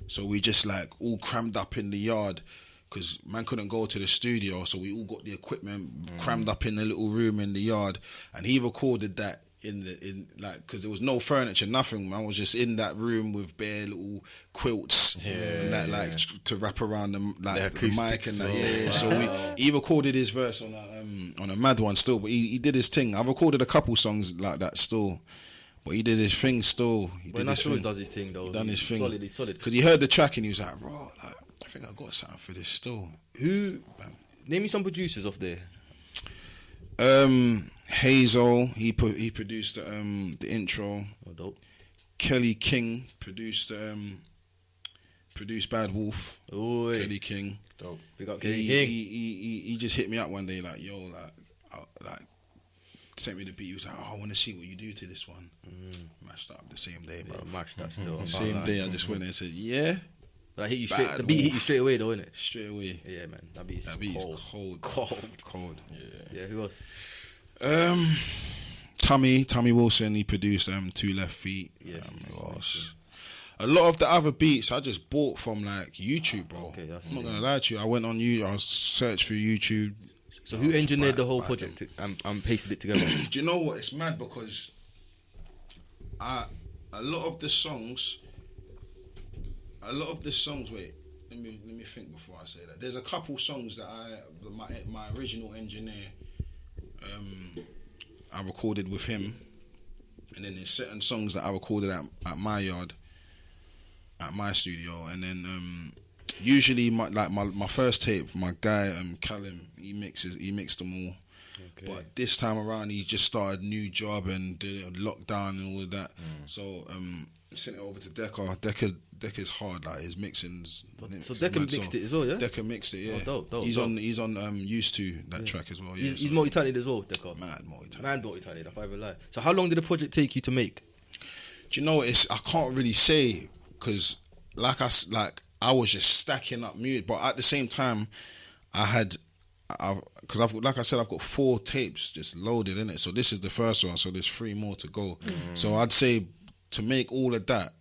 so we just like all crammed up in the yard. Because man couldn't go to the studio, so we all got the equipment crammed up in the little room in the yard, and he recorded that because there was no furniture, nothing. Man was just in that room with bare little quilts and that like to wrap around the mic and that. Yeah. So he recorded his verse on a mad one still, but he did his thing. I recorded a couple songs like that still. But he did his thing still. Nash always does his thing though. He done his thing. Solid. Because he heard the track and he was like, "Raw, like, I think I got something for this still." Name me some producers off there. Hazel, he produced the intro. Oh, dope. Kelly King produced Bad Wolf. Oi. Kelly King. Dope. Big up Kelly King. He just hit me up one day like, yo, like sent me the beat. He was like, oh, I want to see what you do to this one. Mashed up the same day, bro. Yeah, mashed that still. Same day, I just went there and said, yeah. But I hit you straight. The beat hit you straight away, though, innit? Straight away. Yeah, man. That beat Is cold. Cold. Yeah. Who else? Tommy Wilson. He produced 2 Left Feet. Yes. Who else? A lot of the other beats I just bought from like YouTube, bro. Okay, that's I'm not gonna lie to you. I went on YouTube. I searched for YouTube. So who engineered the whole project and pasted it together? Do you know what? It's mad because a lot of the songs. Wait, let me think before I say that. There's a couple songs that my original engineer, I recorded with him, and then there's certain songs that I recorded at my yard, at my studio, and then usually my first tape, my guy Callum, he mixed them all. Okay. But this time around, he just started a new job and did it on lockdown and all of that. So sent it over to Decca. Decca's hard, like his mixing's. So Decca mixed it as well, yeah. Decca mixed it, yeah. Oh, dope. He's on Used To that track as well. Yeah, he's multi-talented as well, Decca. Mad multi-talented. Man multi-talented. I can't even lie. So how long did the project take you to make? Do you know I can't really say because I was just stacking up music, but at the same time, because I've got 4 tapes just loaded in it. So this is the first one. So there's 3 more to go. So I'd say to make all of that,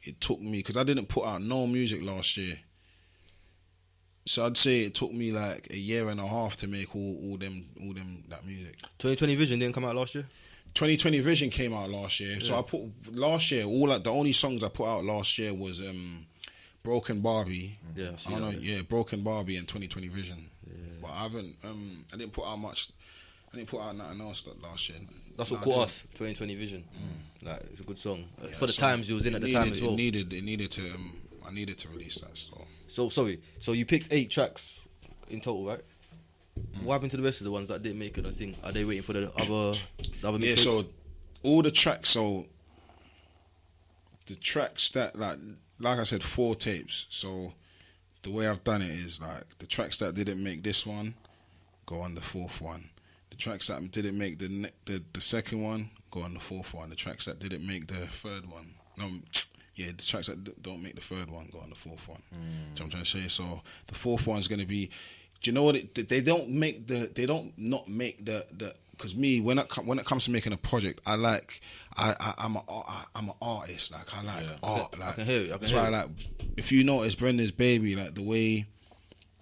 it took me, because I didn't put out no music last year. So I'd say it took me like a year and a half to make all them that music. 2020 Vision didn't come out last year? 2020 Vision came out last year. Yeah. So I put last year the only songs I put out last year was Broken Barbie. Yeah, Broken Barbie and 2020 Vision. Yeah. But I haven't I didn't put out nothing else last year. That's what caught us, 2020 Vision. Like, it's a good song. For the times you was in at the time as well. I needed to release that still. So sorry. So you picked 8 tracks in total, right? What happened to the rest of the ones that didn't make it? I think are they waiting for the other mixtapes? Yeah. So all the tracks. So the tracks that like I said, 4 tapes. So the way I've done it is like the tracks that didn't make this one go on the 4th one. The tracks that didn't make the second one go on the 4th one. The tracks that didn't make the 3rd one, the tracks that don't make the 3rd one go on the 4th one. Do you know what I'm trying to say? So the 4th one's going to be. Do you know what? They don't not make the. Because me, when it comes to making a project, I'm an artist. Like I like art. Like I can hear it. That's why I like. If you notice Brenda's Baby, like the way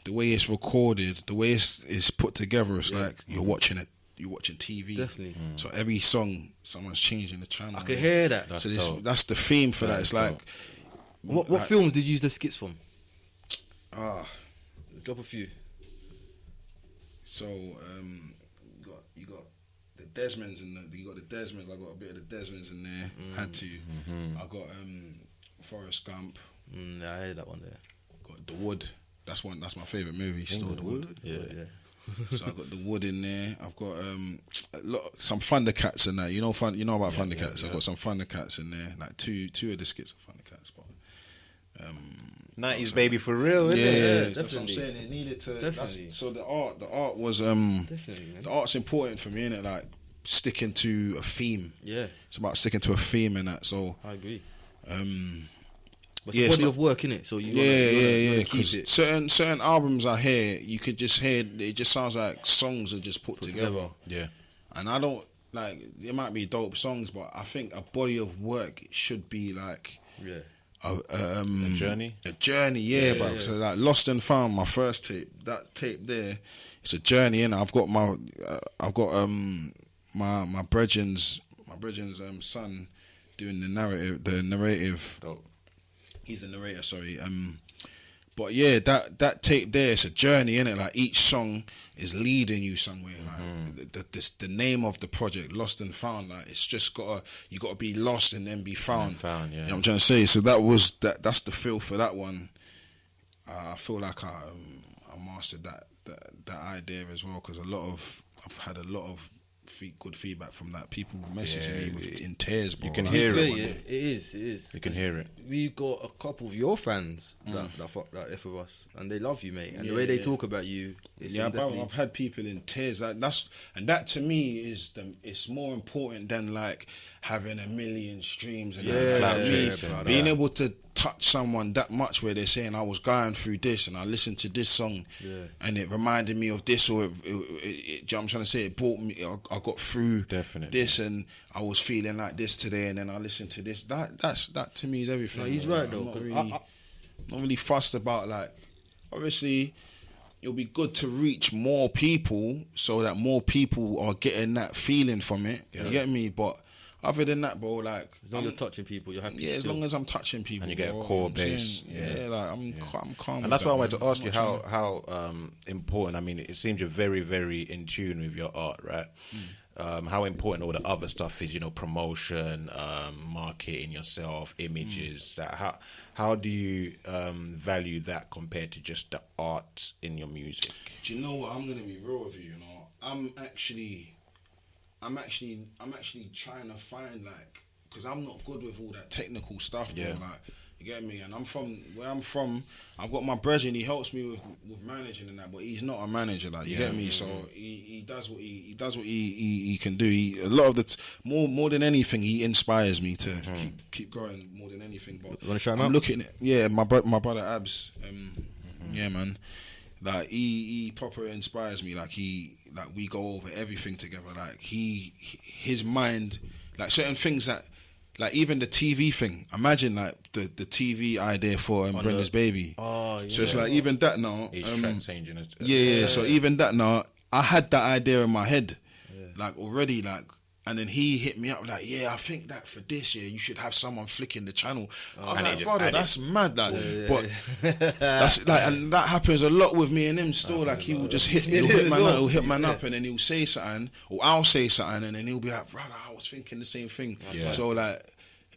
it's recorded, the way it's put together, it's like you're watching TV. Definitely. So every song, someone's changing the channel. I can hear that. That's the theme for that. It's like. What films did you use the skits from? Drop a few. So you got the Desmonds in you got the Desmonds. I got a bit of the Desmonds in there. Had to. I got Forrest Gump. I heard that one there. Got The Wood. That's my favourite movie. Still The Wood. Yeah. So I got The Wood in there. I've got some Thundercats in there. You know about Thundercats. I've got some Thundercats in there. Like two of the skits of Thundercats. But 90s baby for real, isn't it? Yeah, definitely. that's what I'm saying. It needed to. Definitely. So the art was definitely, man. the art's important for me, innit? Like sticking to a theme. Yeah, it's about sticking to a theme and that. So I agree. But yeah, it's a body of work, innit? So you wanna because keep it. certain albums I hear, you could just hear it. Just sounds like songs are just put together. Yeah, and I don't like. It might be dope songs, but I think a body of work should be like a journey. A journey, yeah, bro. So like Lost and Found, my first tape. That tape there, it's a journey, and I've got my brethren's son doing the narrative. Dope. He's the narrator, sorry. But yeah, that tape there, it's a journey, innit? Like each song is leading you somewhere. Like the name of the project, Lost and Found. Like it's just you gotta be lost and then be found. Yeah. You know what I'm trying to say? So that's the feel for that one. I feel like I mastered that idea as well, because I've had a lot of good feedback from that. People messaging me in tears, bro. You can hear it. It is. You can hear it. We've got a couple of your fans that F with us, and they love you, mate. And the way they talk about you, bro, I've had people in tears. That to me it's more important than like having 1 million streams and being able to touch someone that much where they're saying I was going through this and I listened to this song and it reminded me of this, or do you know what I'm trying to say? It brought me. I got through this and I was feeling like this today, and then I listened to this. That to me is everything. No, he's right I'm though. not really fussed about, like, obviously it'll be good to reach more people so that more people are getting that feeling from it. You get me? But other than that, bro, like, as long as you're touching people, you're happy. Yeah, as long as I'm touching people, and you get bro, a core base. Like I'm calm. And that's why I wanted to ask you how important. I mean, it seems you're very, very in tune with your art, right? How important all the other stuff is, you know, promotion, marketing yourself, images. That how do you value that compared to just the art in your music? Do you know what? I'm gonna be real with you. You know, I'm actually trying to find, like, because I'm not good with all that technical stuff, bro. Like, you get me? And where I'm from, I've got my brother and he helps me with managing and that, but he's not a manager, like, you get me? So he does what he can do. A lot of the more than anything, he inspires me to keep going more than anything. But you want to shout him I'm out? looking at my brother Abs. Yeah, man. Like, he proper inspires me. Like, we go over everything together. Like, his mind, like, certain things that, like, even the TV thing. Imagine, like, the TV idea for Brenda's Baby. Oh, yeah. So it's like, even that now. So even that now, I had that idea in my head, like, already, like. And then he hit me up like, I think that for this year you should have someone flicking the channel. I was like, brother, that's mad, like. But that's like, and that happens a lot with me and him still. Like, he will just hit man up, and then he'll say something, or I'll say something, and then he'll be like, brother, I was thinking the same thing. So, like,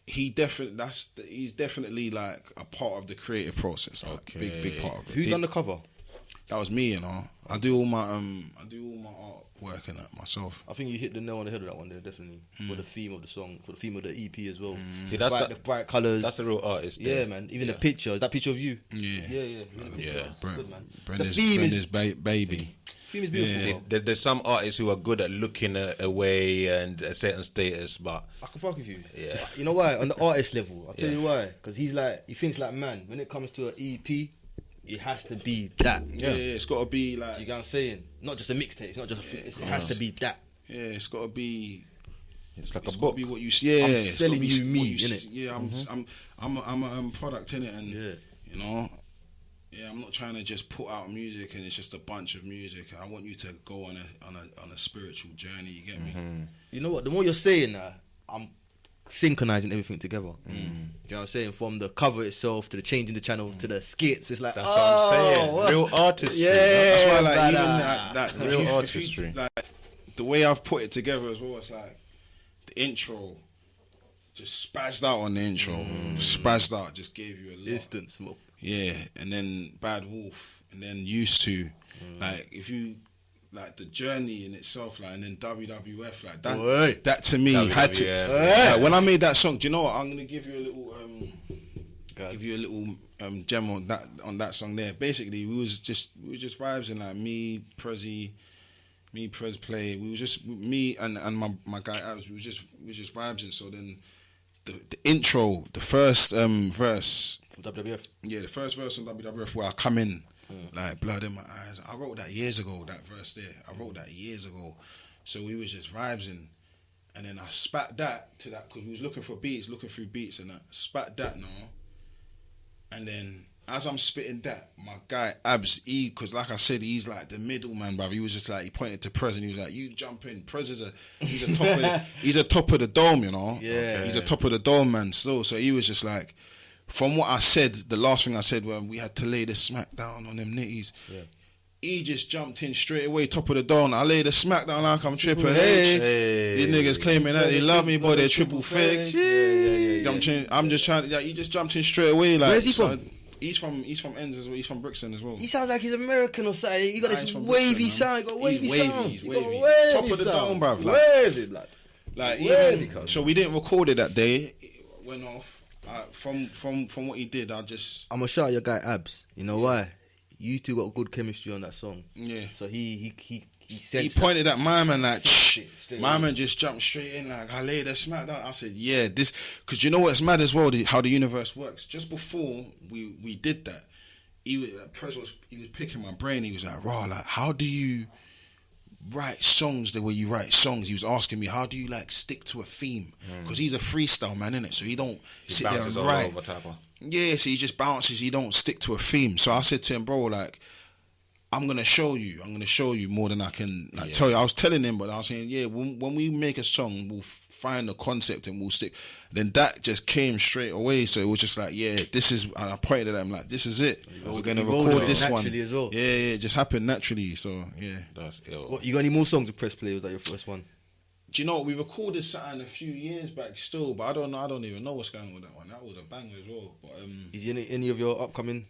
he's definitely like a part of the creative process. Like, big part of it. Who's done the cover? That was me, you know. I do all my artwork and that myself. I think you hit the nail on the head of that one there, definitely. For the theme of the song, for the theme of the EP as well. See, that's the bright colours. That's a real artist. Yeah, man. Even the picture. Is that picture of you? Yeah. Good, man. Brenda's baby. Theme is beautiful. There's some artists who are good at looking away and a certain status, but I can fuck with you. Yeah. You know why? On the artist level, I'll tell you why. Because he thinks like, man, when it comes to an EP, it has to be that. Yeah, it's got to be like. You get what I'm saying? Not just a mixtape. It's not just it has to be that. Yeah, it's got to be. It's like a book. Be what you see. Yeah, I'm selling you me, innit? Yeah, I'm a product in it, and you know, I'm not trying to just put out music and it's just a bunch of music. I want you to go on a spiritual journey. You get me? You know what? The more you're saying that, I'm synchronizing everything together. You know what I'm saying? From the cover itself to the changing the channel to the skits, it's like, that's what I'm saying. Real artistry. Yeah, that's why, like, even that real artistry. Like, the way I've put it together as well, it's like the intro just spazzed out on the intro, spazzed out, just gave you a lot. Instant smoke. Yeah, and then Bad Wolf, and then Used To, like, if you. Like, the journey in itself, like, and then WWF, like that. Boy. That to me had to. Like, when I made that song, do you know what? I'm gonna give you a little, gem on that song there. Basically, we was just vibes, and like me, Prez Play. We was just me and my guy Abs. We was just vibes, and so then the intro, the first verse. WWF. Yeah, the first verse on WWF where I come in. Like, blood in my eyes. I wrote that years ago, that verse there. I wrote that years ago. So we was just vibesing. And then I spat that to that, because we was looking through beats, and I spat that now. And then as I'm spitting that, my guy Abs, because like I said, he's like the middleman, bruv. He was just like, he pointed to Prez and he was like, you jump in. Prez he's a top of the dome, you know? Yeah. He's a top of the dome, man, still. So he was just like, from what I said, the last thing I said when we had to lay the smack down on them nitties, he just jumped in straight away, top of the dome. I lay the smack down like I'm Triple H. These niggas claiming that they love me, but they're triple fake. I'm just trying to. He just jumped in straight away. Like, where's he from? He's from Ends as well. He's from Brixton as well. He sounds like he's American or something. He got this wavy sound. He got wavy sound. He's wavy. Top of the dome, bruv. Wavy, blood. Like, even, so we didn't record it that day. It went off. From what he did, I'm gonna shout out your guy Abs. You know why? You two got good chemistry on that song. Yeah. So he He pointed at my man like, my away. man just jumped straight in like, I laid a smack down. I said, yeah, this, because you know what's mad as well, how the universe works. Just before we did that, he was picking my brain. He was like, raw, like, how do you write songs the way you write songs? He was asking me, how do you like stick to a theme? Because he's a freestyle man, innit? So he don't sit there and write. Yeah, so he just bounces. He don't stick to a theme. So I said to him, bro, like, I'm gonna show you more than I can tell you. I was telling him, but I was saying, yeah, when we make a song, we'll find the concept and we'll stick. Then that just came straight away. So it was just like, yeah, this is. And I pointed at him like, this is it. We're gonna record this one. As well. Yeah, it just happened naturally. So yeah, That's ill. What, you got any more songs to press play? Was that your first one? do you know what? We recorded something a few years back still, but I don't know. I don't even know what's going on with that one. That was a banger as well. But is any of your upcoming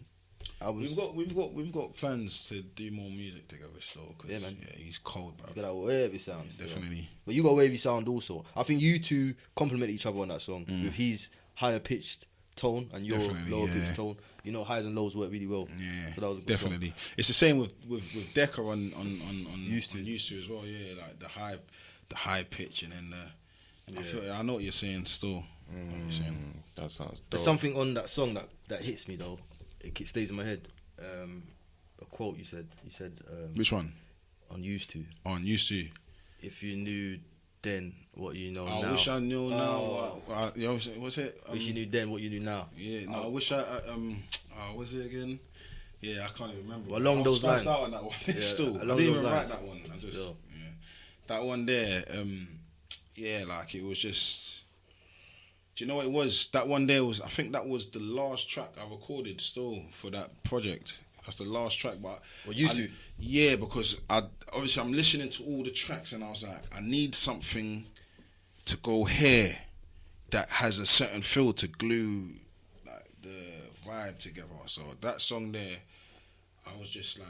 albums? we've got plans to do more music together still. Cause, Yeah, man. Yeah, he's cold, bro. You got that wavy sound. Definitely. But you got wavy sound also. I think you two complement each other on that song with his higher pitched tone and your Definitely, lower yeah. pitched tone. You know, highs and lows work really well. Yeah, so that was a good definitely. song. It's the same with Decca on Used To. as well. Yeah, like the high pitch and then I know what you're saying still. I know what you're saying. That sounds dope. There's something on that song that hits me though. It stays in my head. A quote you said. Which one? On Used To. On Used To. If you knew then what you know I now. wish I knew now. What's it? Wish you knew then what you knew now. Yeah, no, I wish I what's it again? Yeah, I can't even remember. Well, along those lines. Out on that one. Yeah, Still, I along didn't those even lines. write that one. I just that one there. Yeah, like it was just. Do you know what it was? That one there was. I think that was the last track I recorded still for that project. That's the last track, but Used To. Yeah, because obviously I'm listening to all the tracks and I was like, I need something to go here that has a certain feel to glue like the vibe together. So that song there, I was just like,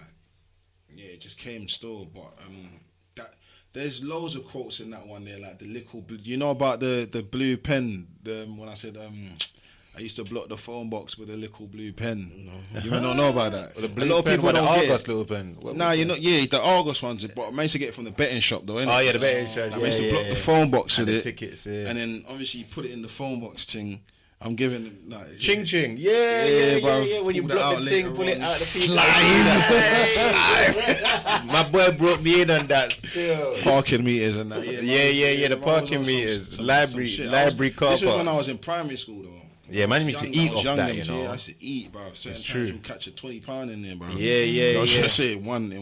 yeah, it just came still. But that there's loads of quotes in that one there, like the little, you know about the blue pen. When I said I used to block the phone box with a little blue pen. No. You might not know about that. The blue pen, the Argos little pen. Nah, you know, yeah, the Argos ones. But I managed to get it from the betting shop though. Innit? Oh yeah, the betting shop. I used to block the phone box and with the it, tickets, yeah. and then obviously you put it in the phone box thing. I'm giving like Ching ching, yeah. When you block the thing, pull it out the people. Slide. My boy brought me in on that. Still. Parking meters and that. Yeah. The parking meters, library car parks. This was when I was in primary school though. Yeah, man, used to eat off that, you know. I used to eat, bro. Certain It's true. You catch a £20 in there, bro. Yeah. I was just say in one. Yeah. I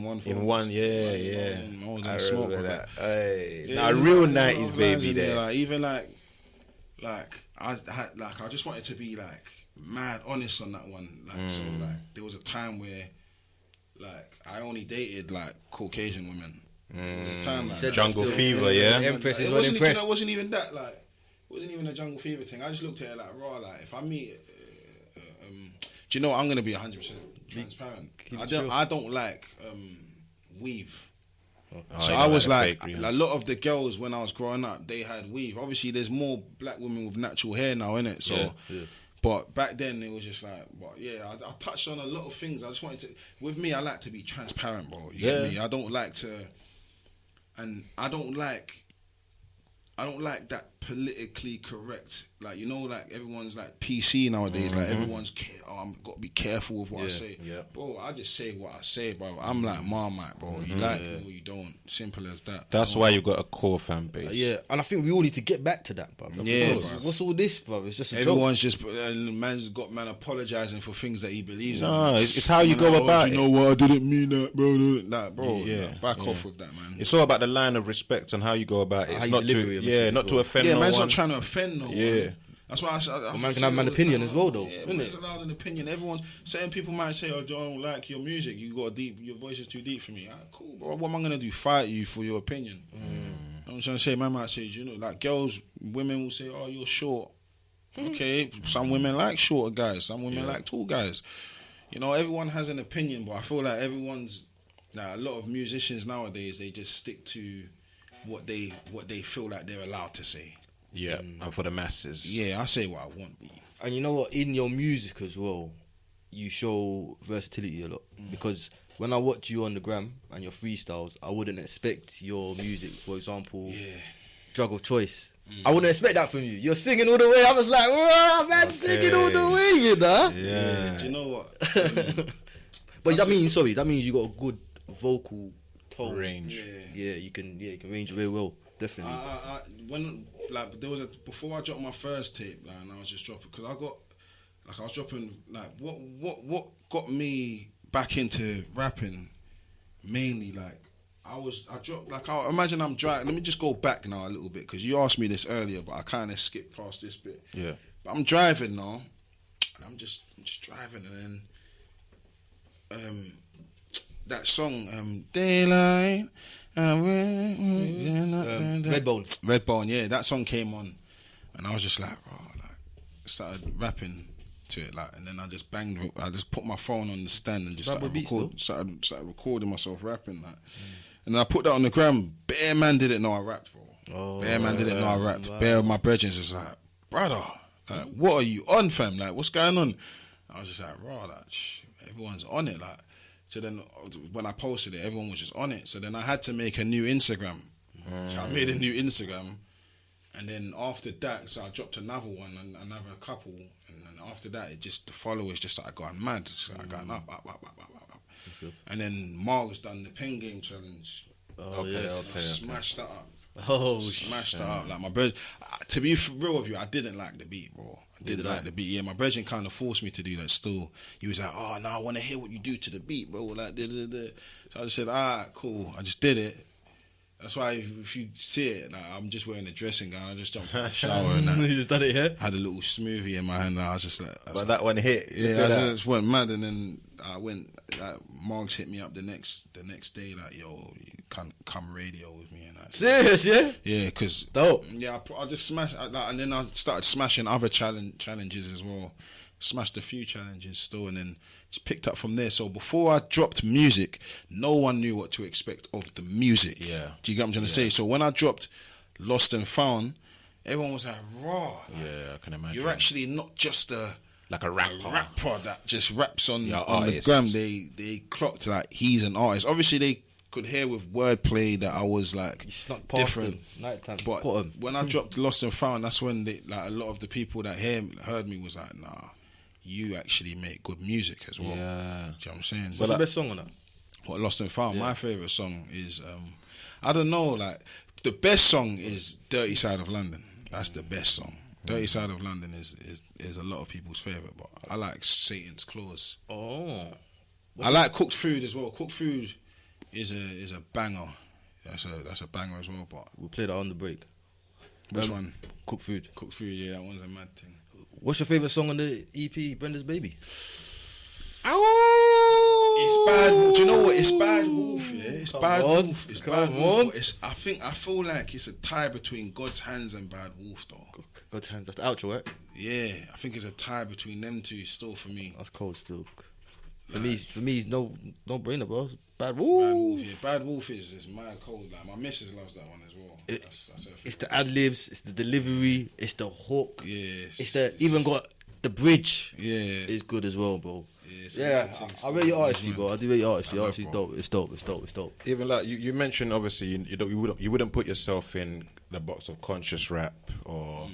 was in smoke with that. Hey, Yeah, now real 90s baby there. Like, even like I just wanted to be like mad honest on that one. Like so, like there was a time where like I only dated like Caucasian women. There was a time like Jungle Fever, yeah. Empresses it weren't wasn't, impressed. it wasn't even that like. It wasn't even a Jungle Fever thing. I just looked at it like raw. Like if I meet, do you know what? I'm gonna be 100% transparent. I don't like weave. So I was like, a lot of the girls when I was growing up, they had weave. Obviously, there's more black women with natural hair now, innit? So, but back then it was just like, but yeah, I touched on a lot of things. I just wanted to. With me, I like to be transparent, bro. You get me? I don't like to, and I don't like that politically correct. Like, you know, like everyone's like PC nowadays. Like everyone's, I'm got to be careful with what I say. Yeah. Bro, I just say what I say, bro. I'm like Marmite, bro. You like me or you don't. Simple as that. That's why you got a core fan base. Yeah, and I think we all need to get back to that, bro. Yeah, bro. What's all this, bro? It's just a everyone's joke. just man's got man apologizing for things that he believes in. No, it's how you go about it. You know what? I didn't mean that, bro. Like, bro, back off with that, man. It's all about the line of respect and how you go about it. How It's you not deliver it, to, not to offend Yeah, no man's one. not trying to offend no one. That's why I man can have an opinion as well, though. Yeah, isn't man's it? allowed an opinion. Everyone's certain people might say, "Oh, I don't like your music. You got your voice is too deep for me." Cool, bro. What am I gonna do? Fight you for your opinion? I'm trying to say, man might say, you know, like girls, women will say, "Oh, you're short." Okay, some women like shorter guys. Some women like tall guys. You know, everyone has an opinion, but I feel like everyone's a lot of musicians nowadays, they just stick to what they feel like they're allowed to say. Yeah, and for the masses. Yeah, I say what I want. And you know what? In your music as well, you show versatility a lot because when I watch you on the gram and your freestyles, I wouldn't expect your music, for example, Drug of Choice. I wouldn't expect that from you. You're singing all the way. I was like, wow, man, singing all the way, you know? Yeah. Do you know what? But that means you got a good vocal tone range. Yeah, you can range very well, definitely. When before I dropped my first tape, and I was just dropping because I was dropping like what got me back into rapping mainly I dropped I imagine I'm driving. Let me just go back now a little bit because you asked me this earlier, but I kind of skipped past this bit. Yeah. But I'm driving now, and I'm just driving, and then that song Daylight. Redbone, yeah, that song came on, and I was just like, started rapping to it, and then I just put my phone on the stand and just started recording myself rapping, and then I put that on the gram. Bare man didn't know I rapped, bro. Bare man didn't know I rapped. Wow. Bare of my brethren just like, brother, what are you on, fam? Like, what's going on? I was just like, everyone's on it, So then when I posted it, everyone was just on it. So then I had to make a new Instagram. So I made a new Instagram. And then after that, so I dropped another one and another couple. And then after that, the followers just started going mad. So I going up. And then Mark's done the pen game challenge. Smashed that up. Smashed that up. Like my brother, to be real with you, I didn't like the beat, bro. I didn't like the beat. Yeah, my brother kind of forced me to do that still. He was like, oh, no, I want to hear what you do to the beat, bro. Like, da, da, da. So I just said, all right, cool. I just did it. That's why if you see it, I'm just wearing a dressing gown. I just jumped out of the shower and you just done it here? Had a little smoothie in my hand. And I was just like... But that one hit. Yeah, I just went mad, and then I went... Marks hit me up the next day, yo, you can come radio with me and that. Serious, yeah? Yeah, because... Dope. Yeah, I just smashed... and then I started smashing other challenges as well. Smashed a few challenges still, and then just picked up from there. So before I dropped music, no one knew what to expect of the music. Yeah. Do you get what I'm trying to say? So when I dropped Lost and Found, everyone was like, raw. I can imagine. You're actually not just a rapper that just raps on the gram. They clocked he's an artist. Obviously they could hear with wordplay that I was different. But when I dropped Lost and Found, that's when a lot of the people that heard me was like, nah, you actually make good music as well. Yeah. Do you know what I'm saying? What's the best song on that? What, Lost and Found? Yeah. My favourite song is, I don't know, the best song is Dirty Side of London. That's the best song. Dirty Side of London is a lot of people's favourite, but I like Satan's Claws. Oh. I like Cooked Food as well. Cooked Food is a banger. That's a banger as well, but... We'll play that on the break. Which one? Cooked Food. Cooked Food, yeah, that one's a mad thing. What's your favourite song on the EP, Brenda's Baby? It's Bad. Do you know what? It's Bad Wolf. Yeah, it's Bad Wolf. It's Bad Wolf. I feel like it's a tie between God's Hands and Bad Wolf, though. God's Hands. That's the outro, right? Yeah, I think it's a tie between them two still for me. That's cold still. For me, it's no brainer, bro. It's Bad Wolf. Bad Wolf. Yeah, Bad Wolf is my cold. My missus loves that one as well. It's the ad libs. It's the delivery. It's the hook. Yeah. It's even got the bridge. Yeah. It's good as well, bro. Yeah, I rate your artistry, bro. I do rate your artistry. Your artistry's dope. It's dope. Even you mentioned, obviously, you wouldn't put yourself in the box of conscious rap or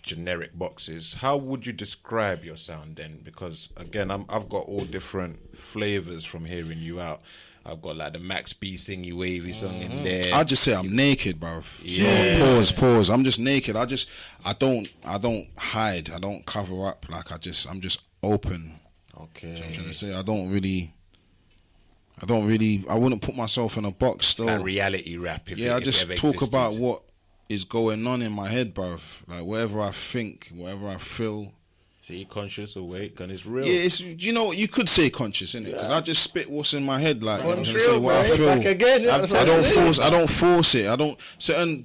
generic boxes. How would you describe your sound then? Because again, I've got all different flavors from hearing you out. I've got the Max B Singy Wavy song in there. I just say I'm naked, bro. Yeah. So pause. I'm just naked. I don't hide. I don't cover up. I'm just open. Okay. You know what I'm trying to say, I wouldn't put myself in a box still. That reality rap. I just talk about what is going on in my head, bruv. Whatever I think, whatever I feel. So you conscious, awake, and it's real. Yeah, you could say conscious, innit? Because I just spit what's in my head, I'm say what I feel. Back again, I don't force it. Do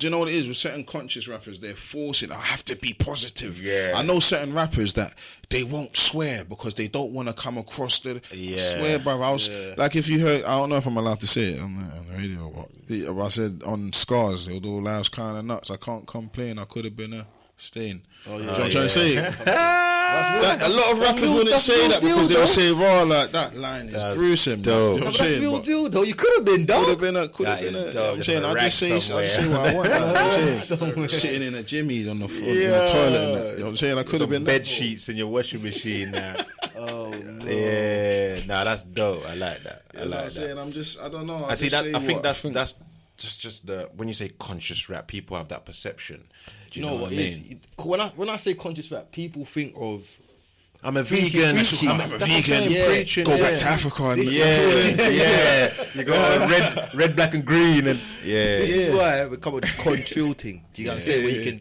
you know what it is with certain conscious rappers? They force it. I have to be positive. Yeah. I know certain rappers that they won't swear because they don't want to come across the swear, bro. If you heard, I don't know if I'm allowed to say it on the radio, but I said on Scars, although I was kind of nuts, I can't complain. I could have been a stain. Oh, yeah. Do you know what I'm trying to say? A lot of rappers wouldn't say that because they would say raw like that line is gruesome. Dope. You know what I'm That's saying? real deal though. You could have been dog. Could have been a. You know what I'm saying? I just say what I want. You know what I'm saying? Sitting in a Jimmy on the floor, in the toilet. And that, you know what I'm saying? I could have been bed sheets in your washing machine now. Oh no. Yeah, nah, that's dope. I like that. I That's what like I'm that. saying. I don't know. I see that. I think that's just the when you say conscious rap, people have that perception. Do you know what I mean? When I say conscious rap, people think of I'm a vegan. preaching. I'm a vegan. Yeah. Preaching. Go back to Africa and Yeah. You got red, black, and green, and This is why we come with the control thing. Do you get what I'm saying? Where you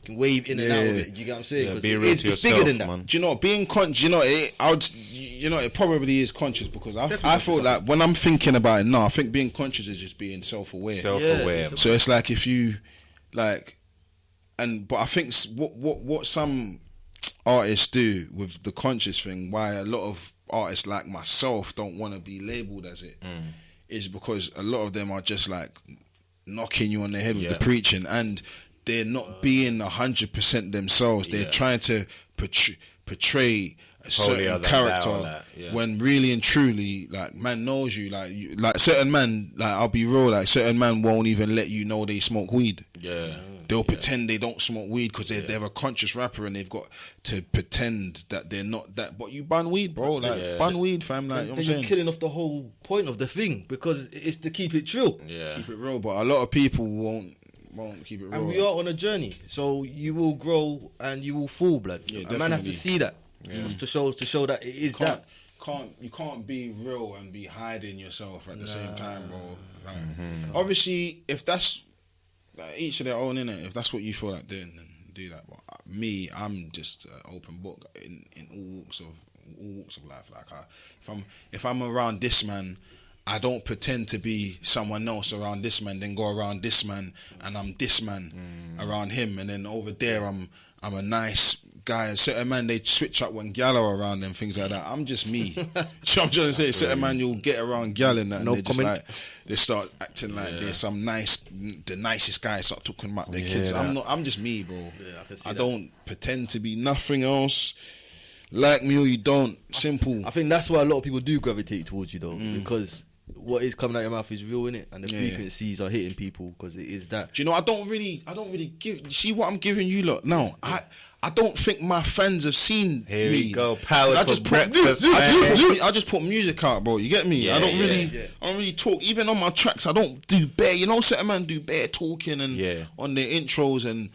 can wave in and out of it. Do you get what I'm saying? Yeah, 'Cause be real to it's yourself, bigger than that. man. Do you know being conscious? You know it probably is conscious because I feel like when I'm thinking about it now, I think being conscious is just being self-aware. Self-aware. Yeah. So it's like if you like, but I think what some artists do with the conscious thing, why a lot of artists like myself don't want to be labelled as it, is because a lot of them are just like knocking you on the head with the preaching, and they're not being 100% themselves. They're trying to portray a certain character when really and truly, like, man knows you, like certain man, like, I'll be real, like certain man won't even let you know they smoke weed. They'll pretend they don't smoke weed because they're a conscious rapper and they've got to pretend that they're not that. But you bun weed, bro. Like, bun weed, fam. Like, you know what I'm saying? You're killing off the whole point of the thing because it's to keep it true. Keep it real. But a lot of people won't keep it real. And we are on a journey, so you will grow and you will fall, blood. A man has to see that to show that it is that. You can't be real and be hiding yourself at the same time, bro. Like, obviously, if that's each of their own, innit? If that's what you feel like doing, then do that. But me, I'm just an open book in all walks of life. Like, if I'm around this man, I don't pretend to be someone else around this man, then go around this man, and I'm this man around him, and then over there I'm a nice guy. And certain man, they switch up when gal are around them, things like that. I'm just me. You know what I'm trying to say? Certain man, you'll get around gal and that, and they just like, they start acting like they're some the nicest guy, start talking about their kids. I'm just me, bro. I don't pretend to be nothing else. Like me or you don't. Simple. I think that's why a lot of people do gravitate towards you though, because what is coming out your mouth is real, innit? And the frequencies are hitting people because it is that. Do you know, I don't really give. See what I'm giving you lot now. I don't think my fans have seen Here me. we go, power I for just breakfast. I just put music out, bro. You get me? Yeah, I don't really talk. Even on my tracks, I don't do bare. You know, certain man do bare talking and on their intros, and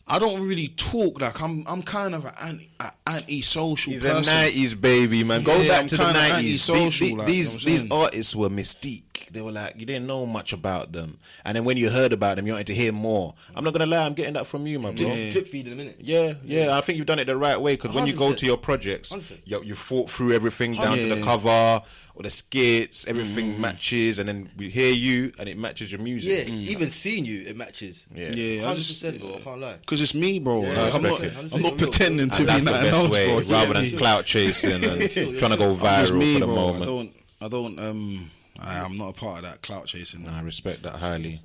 I don't really talk. Like, I'm kind of an anti-social person. He's a 90s baby, man. Go back to the 90s. Anti-social, these artists were mystique. They were like, you didn't know much about them, and then when you heard about them, you wanted to hear more. I'm not gonna lie, I'm getting that from you, my bro. Drip feed in a minute. Yeah. I think you've done it the right way, because when you go to your projects, you thought through everything down to the cover or the skits, everything matches, and then we hear you and it matches your music. Even seeing you, it matches. 100%, bro. I can't lie. Because it's me, bro. Yeah, I'm not pretending to be that's the nothing best else, way, bro. rather than clout chasing and trying to go It's viral me, for the bro. moment. I'm not a part of that clout chasing. I respect that highly.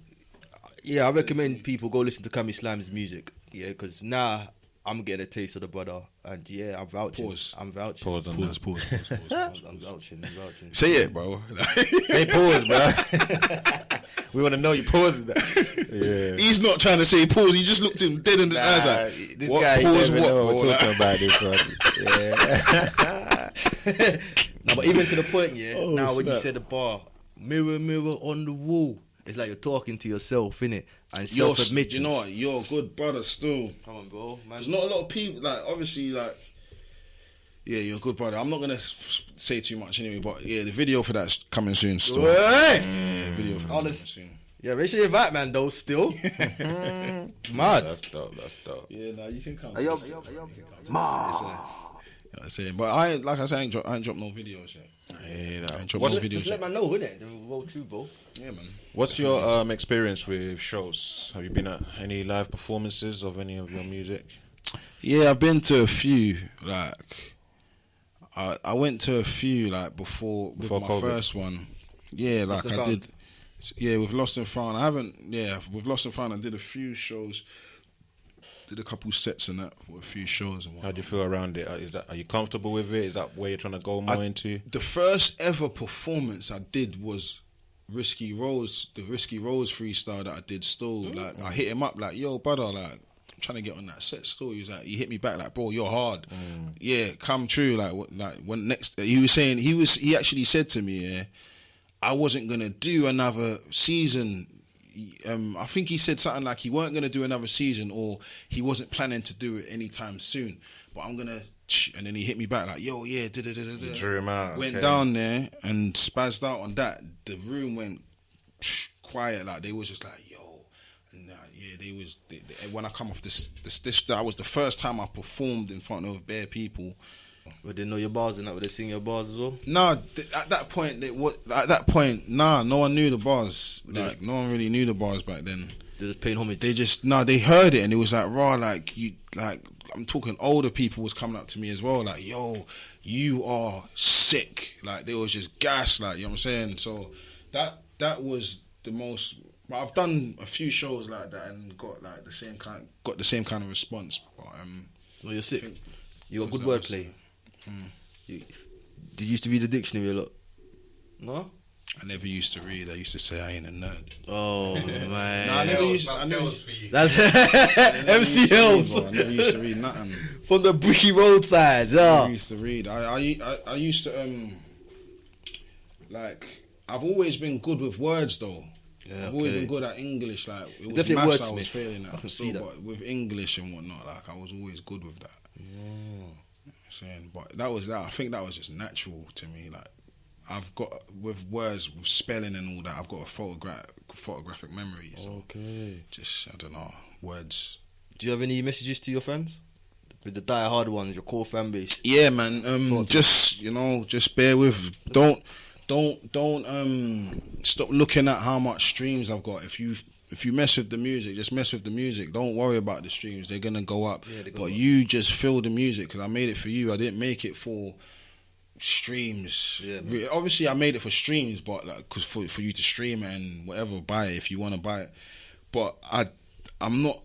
Yeah, I recommend people go listen to Kammy Slam's music. Yeah, because now I'm getting a taste of the brother, and I'm vouching. I'm vouching. Pause. I'm vouching. Say it, bro. Say pause, bro. We want to know you pausing that. Yeah. He's not trying to say pause. He just looked him dead in the eyes like, this what, guy pause never what, know bro? we're talking about this one. Yeah. No, but even to the point, now when you snap. said the bar, mirror, mirror on the wall, it's like you're talking to yourself, innit? And You're, self-admittance. you know what? You're a good brother still. Come on, bro. Man. There's not a lot of people, like, obviously, like, yeah, you're a good brother. I'm not going to say too much anyway, but yeah, the video for that's coming soon still. Hey! The video for that's coming soon. Yeah, make sure you're back, man, though, still. Mad. That's dope. Yeah, nah, you can come. Hey, yo, I say, but I ain't dropped no videos yet. Yeah, I ain't dropped no videos Just let yet. man know, innit? Well, true, bro. Yeah, man. What's your experience with shows? Have you been at any live performances of any of your music? Yeah, I've been to a few. Like, I went to a few like before my COVID. first one. Yeah, like I did. Yeah, with Lost and Found. With Lost and Found, I did a few shows Did a couple sets and that for a few shows and How whatnot. do you feel around it? Are you comfortable with it? Is that where you're trying to go more into? The first ever performance I did was Risky Rose, the Risky Rose freestyle that I did still. Like, I hit him up like, yo, brother, like, I'm trying to get on that set still. He was like, he hit me back like, bro, you're hard. Yeah, come true. Like when next, he was saying, he actually said to me, yeah, I wasn't going to do another season. I think he said something like he weren't going to do another season, or he wasn't planning to do it anytime soon. But I'm going to, and then he hit me back like, yo, yeah, You drew him out. went down there and spazzed out on that. The room went quiet. Like, they was just like, yo. And yeah, when I come off this, that was the first time I performed in front of bare people. But they know your bars and that, would they sing your bars as well? Nah, at that point, no one knew the bars. Like, no one really knew the bars back then. They're just paying homage. They heard it and it was like, raw, like, I'm talking older people was coming up to me as well, like, yo, you are sick. Like, they was just gas, like, you know what I'm saying? So that was the most. But I've done a few shows like that and got like the same kind of response. But well, you're sick. You got good wordplay. You used to read the dictionary a lot. No? I never used to read. I used to say I ain't a nerd. Oh man. Nah, I never used. That's MC Hills. I never used to read nothing. From the bricky roadside, I yeah. never used to read. I used to like, I've always been good with words though. Yeah, I've always been good at English. Like, it was definitely maths I wordsmith. was failing at. I can see that. But with English and whatnot, like, I was always good with that. Saying, but that was that. I think that was just natural to me. Like, I've got with words, with spelling and all that. I've got a photographic memory. So Okay. just, I don't know, words. Do you have any messages to your fans? With the die-hard ones, your core fan base? Yeah, man. Just, just bear with. Don't stop looking at how much streams I've got. If you mess with the music, just mess with the music. Don't worry about the streams; they're gonna go up. Yeah, but you just feel the music, because I made it for you. I didn't make it for streams. Yeah, obviously I made it for streams, but like, cause for you to stream it and whatever, buy it if you want to buy it. But I'm not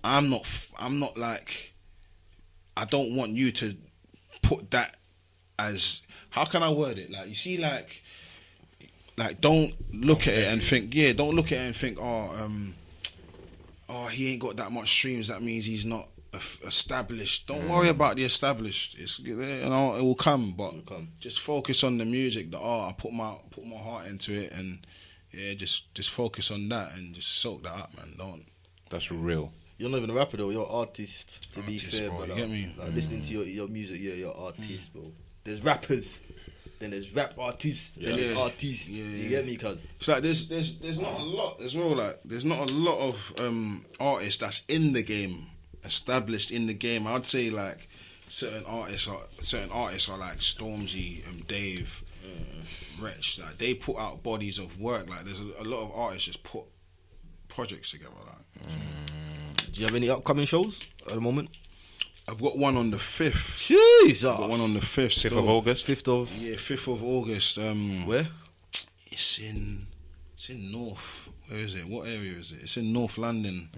like, I don't want you to put that as, how can I word it? Like, you see, like don't look at it and think, don't look at it and think, he ain't got that much streams, that means he's not established. Don't worry about the established. It's, it will come, but just focus on the music, the art. I put my heart into it, and just focus on that and just soak that up, man. Don't. That's real. You're not even a rapper though. You're an artist. To be fair, bro, but you get me? Like, listening to your music, you're an artist, bro. There's rappers. Then there's rap artists, then there's artists. You get me, cuz? It's like there's not a lot as well. Like, there's not a lot of artists that's in the game, established in the game. I'd say like certain artists are like Stormzy, Dave, Wretch. Like, they put out bodies of work. Like, there's a lot of artists just put projects together. Like, do you have any upcoming shows at the moment? I've got one on the 5th. Jesus. I've got one on the 5th. 5th of August? 5th of August. Where? It's in North. Where is it? What area is it? It's in North London.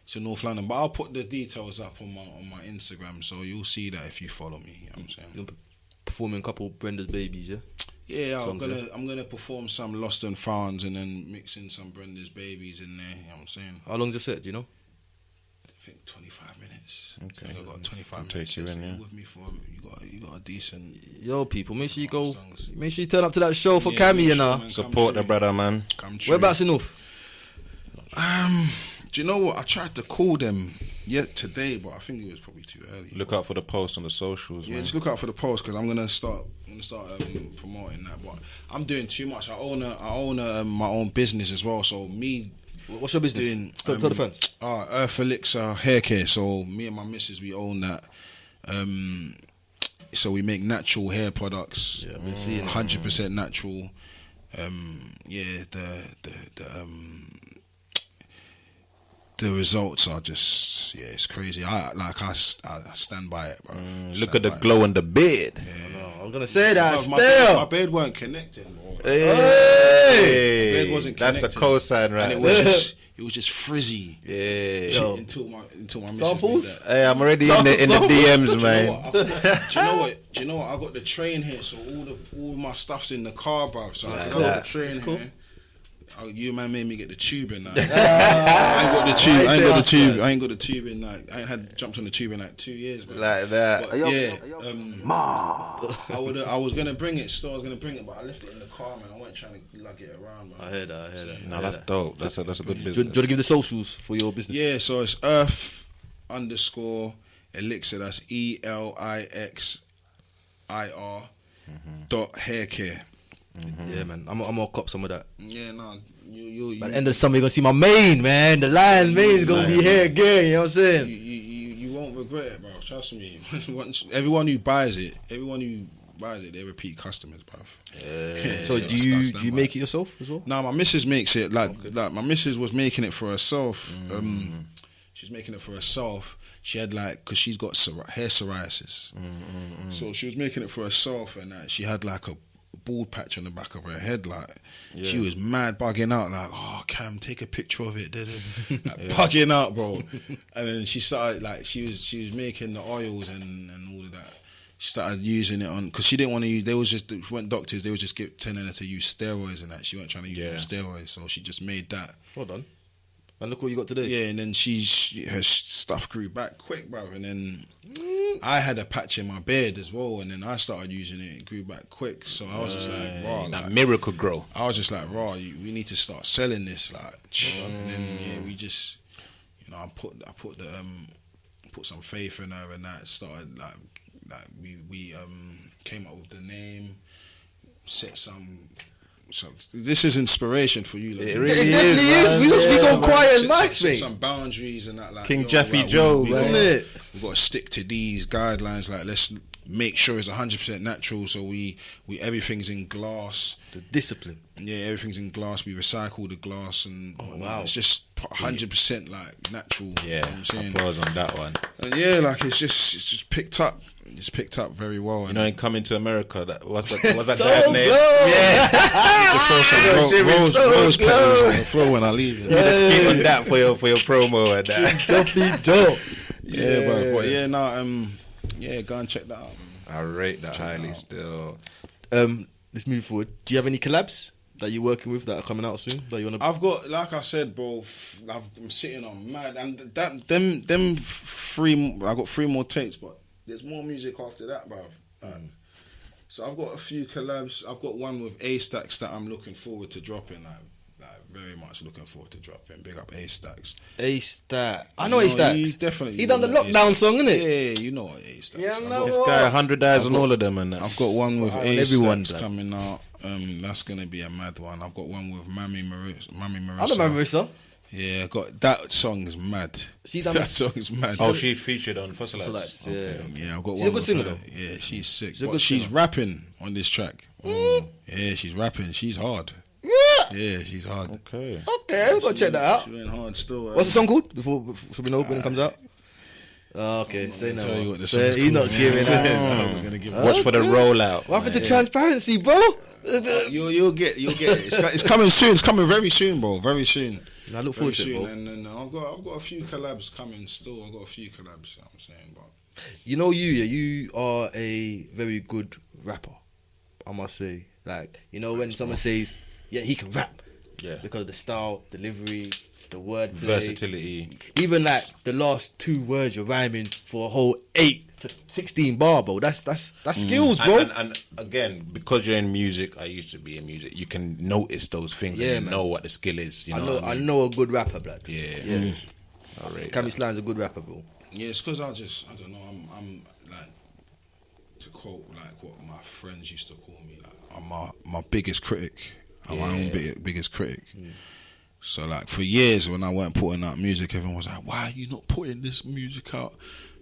It's in North London. But I'll put the details up on my Instagram, so you'll see that if you follow me. You know what I'm saying? You're performing a couple Brenda's babies, yeah? Yeah, I'm gonna perform some Lost and Founds and then mix in some Brenda's babies in there. You know what I'm saying? How long's your set, do you know? I think 25 minutes. Okay. I've got 25 minutes. Take you in, yeah. With me for you got a decent. Yo, people, make sure you turn up to that show for Kammy, you know. Support the brother, man. Whereabouts in North? Do you know what? I tried to call them today, but I think it was probably too early. Look out for the post on the socials. Yeah, just look out for the post, because I'm gonna start promoting that. But I'm doing too much. I own my own business as well. So me. What's your business? Tell the fans. Earth Elixir Hair Care. So me and my missus, we own that. So we make natural hair products. Yeah, I've been seeing 100% natural. The results are just, it's crazy. I stand by it, bro. Look at the glow in the beard. Yeah. I was gonna say that. My beard weren't connecting, bro. Hey. My beard wasn't connecting. That's the cosign, right? And it was just, it was just frizzy. Yeah. Yo. Until my missus Samples? made that. Hey, I'm already in the DMs, man. Do you know what? I got the train here, so all my stuff's in the car, bruv. So I got the train here. You man made me get the tube in that. I ain't got the tube. I ain't got the tube in like I ain't had jumped on the tube in like 2 years, man. Like that. But, I was gonna bring it. Still, I was gonna bring it, but I left it in the car, man. I wasn't trying to lug it around, man. I heard that. No, that's dope. That's a good Do you business. want to give the socials for your business? Yeah, so it's Earth_Elixir. That's ELIXIR .hair care. Yeah, man. I'm gonna cop some of that. Yeah, no, you. By the end of the summer, you're gonna see my main, man. The lion main is gonna be here again. You know what I'm saying? You won't regret it, bro. Trust me. Everyone who buys it, they repeat customers, bro. Yeah. So do you make it yourself as well? No, my missus makes it. Like my missus was making it for herself. She's making it for herself. She had because she's got hair psoriasis, so she was making it for herself, and she had like a bald patch on the back of her head. She was mad bugging out, like, oh Cam, take a picture of it. Bugging out, bro. And then she started she was making the oils and all of that. She started using it on because she didn't want to use. They was just went doctors. They was just telling her to use steroids and that. She wasn't trying to use steroids, so she just made that. Well done. And look what you got today. Yeah, and then her stuff grew back quick, bro. And then I had a patch in my beard as well, and then I started using it. It grew back quick, so I was just like, raw. That miracle grow. I was just like, raw. We need to start selling this, and then we just, I put some faith in her, and that started we came up with the name, set some. So this is inspiration for you. It definitely is. We go quiet and nice, mate. Some boundaries and that. King Jeffy Joe, we got to stick to these guidelines. Let's make sure it's 100% natural. So we everything's in glass. The discipline. Yeah, everything's in glass. We recycle the glass and it's just 100% natural. Yeah, you know what I'm saying? Applause on that one. And yeah, it's just picked up. It's picked up very well. You know, in Coming to America, what's that so guy's name? Yeah. To throw some rose petals on the floor when I leave. You just skip on that for your promo and that. Jumpy dope. Go and check that out. I rate that highly still. Let's move forward. Do you have any collabs that you're working with that are coming out soon? That you wanna? I've got, like I said, bro. I'm sitting on mad, and them 3. I got 3 more tapes, but there's more music after that, bro. So I've got a few collabs. I've got one with A-Stacks that I'm looking forward to dropping. Very much looking forward to dropping. Big up A-Stacks. A-Stack. I know A-Stacks. He's definitely. He done the lockdown song, innit? Yeah, you know what A-Stacks. Yeah, I know. This guy 100 eyes on all of them, and I've got one with everyone's A-Stacks coming out. That's gonna be a mad one. I've got one with Mammy Marissa. I know Marissa. Yeah, I got that song is mad. That song is mad. Oh, she featured on Fossilites. Yeah, I've got she's one. a good singer though. Yeah, she's sick. She's rapping on this track. Yeah, she's rapping. She's hard. Yeah, she's hard. Okay, we've got to check that out. She went hard still. What's the song called? Before so we know when it comes out. Okay, say no. Tell you what the song's He's not giving out. We're gonna give Watch for the rollout. What happened to transparency, bro? You'll get it. It's coming soon. It's coming very soon, bro. Very soon. I look forward to it, bro. And I've got a few collabs coming still. I've got a few collabs. You know what I'm saying, but you are a very good rapper. I must say, when someone says, yeah, he can rap, because of the style, delivery, the word versatility. Even the last 2 words you're rhyming for a whole 8 to 16 bar, bro. That's skills, bro. And again, because you're in music, I used to be in music. You can notice those things and know what the skill is. I know a good rapper, blood. Yeah. Kammy Slime's a good rapper, bro. Yeah, it's because I don't know. I'm to quote what my friends used to call me. I'm my biggest critic. I'm my own biggest critic. So for years when I weren't putting out music, everyone was like, "Why are you not putting this music out?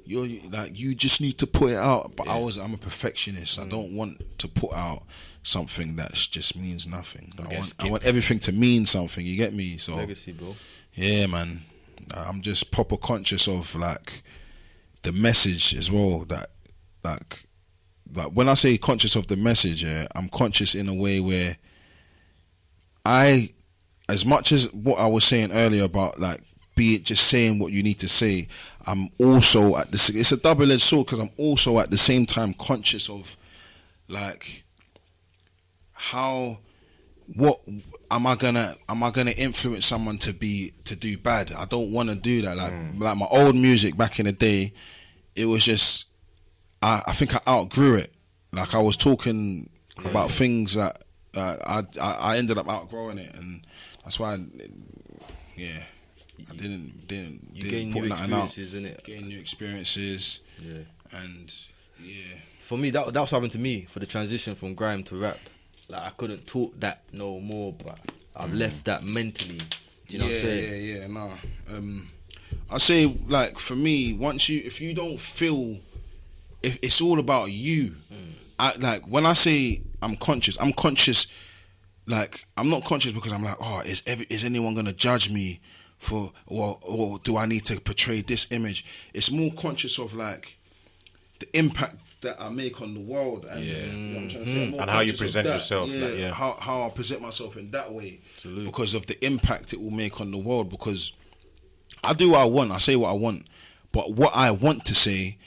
You just need to put it out." But I'm a perfectionist. I don't want to put out something that just means nothing. I want everything to mean something. You get me? So legacy, bro. Yeah, man. I'm just proper conscious of the message as well. That when I say conscious of the message, I'm conscious in a way where as much as what I was saying earlier about like be it just saying what you need to say, I'm also at the, it's a double-edged sword because I'm also at the same time conscious of like what am I gonna influence someone to do bad? I don't want to do that. Like my old music back in the day, it was just I think I outgrew it. Like I was talking about things that I ended up outgrowing it, and that's why I didn't gain put new nothing out. experiences, innit? Gain new experiences. Yeah. And for me, that was happened to me for the transition from grime to rap. Like I couldn't talk that no more, but I've left that mentally. Do you know what I'm saying? Nah. I say like for me, if you don't feel, if it's all about you. Like when I say I'm conscious. Like I'm not conscious because I'm like, oh, is anyone gonna judge me for, or do I need to portray this image? It's more conscious of like the impact that I make on the world, and you know what I'm trying to say? And how you present yourself. How I present myself in that way. Absolutely. Because of the impact it will make on the world. Because I do what I want, I say what I want, but what I want to say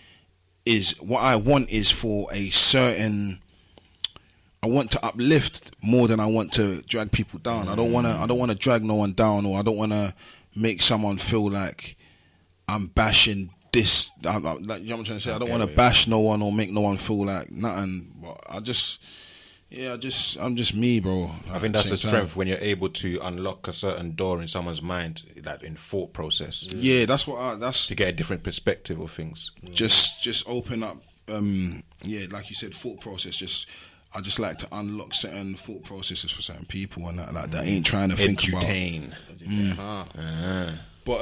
is for a certain. I want to uplift more than I want to drag people down. I don't want to drag no one down, or I don't want to make someone feel like I'm bashing this. Like, you know what I'm trying to say? I don't want to bash no one or make no one feel like nothing. But I'm just me, bro. I think that's the strength when you're able to unlock a certain door in someone's mind, that in thought process. Yeah, that's to get a different perspective of things. Just open up. Like you said, thought process. I just like to unlock certain thought processes for certain people, and that ain't trying to think about. Entertain. But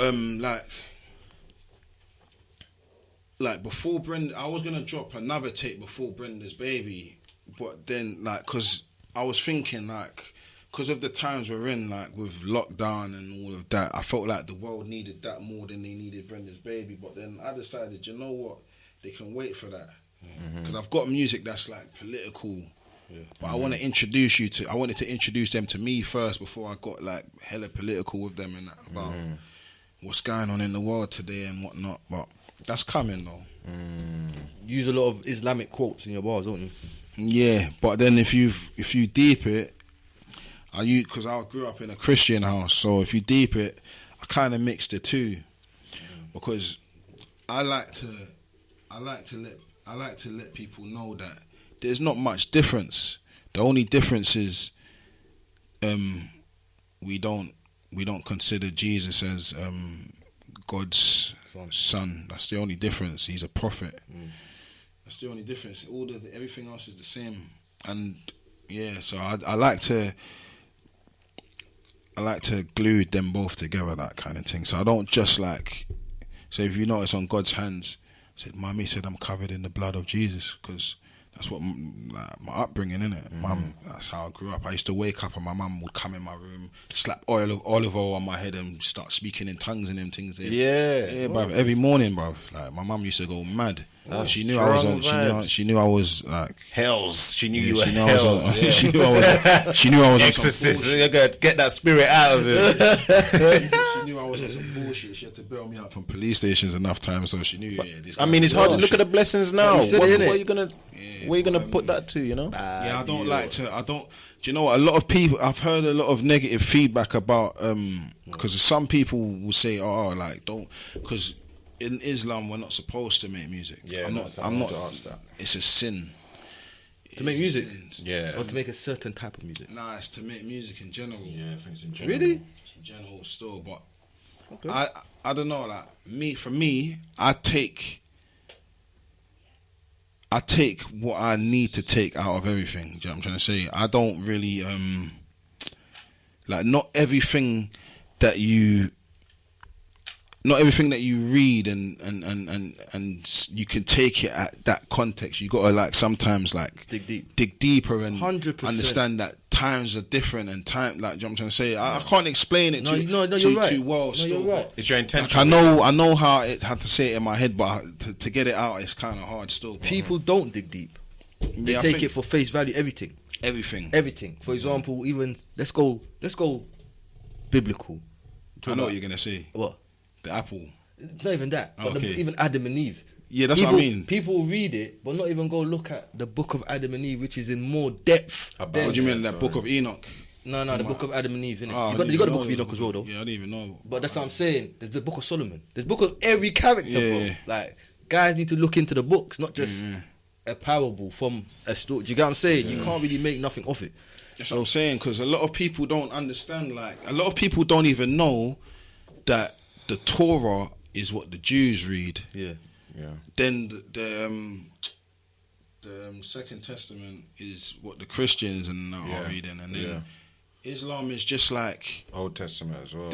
like before Brenda, I was gonna drop another tape before Brenda's Baby, but then like because I was thinking like because of the times we're in, like with lockdown and all of that, I felt like the world needed that more than they needed Brenda's Baby. But then I decided, you know what, they can wait for that because I've got music that's like political. But I want to introduce I wanted to introduce them to me first before I got like hella political with them and that about what's going on in the world today and whatnot. But that's coming though. You use a lot of Islamic quotes in your bars, don't you? Yeah, but then if you deep it, because I grew up in a Christian house, so if you deep it, I kind of mix the two because I like to let people know that there's not much difference. The only difference is we don't consider Jesus as God's son. That's the only difference. He's a prophet. That's the only difference. Everything else is the same. And so I like to glue them both together, that kind of thing. So I don't just like. So if you notice on God's hands, Mommy said I'm covered in the blood of Jesus because. That's what my upbringing, innit? Mum, that's how I grew up. I used to wake up and my mum would come in my room, slap olive oil on my head and start speaking in tongues and them things. Yeah, bruv. Every morning, bruv. Like my mum used to go mad. She knew I was on. She knew I was like hells. She knew you were hells. She knew I was exorcist. You're gonna get that spirit out of him. She knew I was on some bullshit. She had to bail me out from police stations enough times, so she knew. It's hard to look at the blessings now. What are you gonna? Where you gonna put that to? You know? I don't like to. I don't. Do you know what? A lot of people. I've heard a lot of negative feedback about because some people will say, "Oh, like don't," because in Islam we're not supposed to make music. Yeah, I'm not. It's a sin. To make music? Yeah. Or to make a certain type of music? Nah, it's to make music in general. Yeah, I think it's in general. Really? In general still, but okay. I don't know, like for me, I take what I need to take out of everything. Do you know what I'm trying to say? I don't really like not everything that you read and you can take it at that context. You gotta like sometimes like dig deeper and 100%. understand that times are different and time, like, you know what I'm trying to say. I can't explain it too well. You're right. It's your intention. Like, I know how to say it in my head, but to get it out, it's kind of hard still. People don't dig deep. They take it for face value. Everything. For example, even let's go biblical. I know what you're gonna say. What? The apple. Not even that. But Okay. even Adam and Eve. Yeah, that's people, what I mean. People read it, but not even go look at the book of Adam and Eve, which is in more depth. What do you mean, that book of Enoch? No, the book of Adam and Eve, innit? Oh, you got the book of Enoch as well, though. Yeah, I didn't even know. But that's what I'm saying. There's the book of Solomon. There's book of every character, Yeah. bro. Like, guys need to look into the books, not just a parable from a story. Do you get what I'm saying? You can't really make nothing of it. That's what I'm saying, because a lot of people don't understand. Like, a lot of people don't even know that the Torah is what the Jews read. Yeah. Then the Second Testament is what the Christians and that are reading, and then Islam is just like Old Testament as well.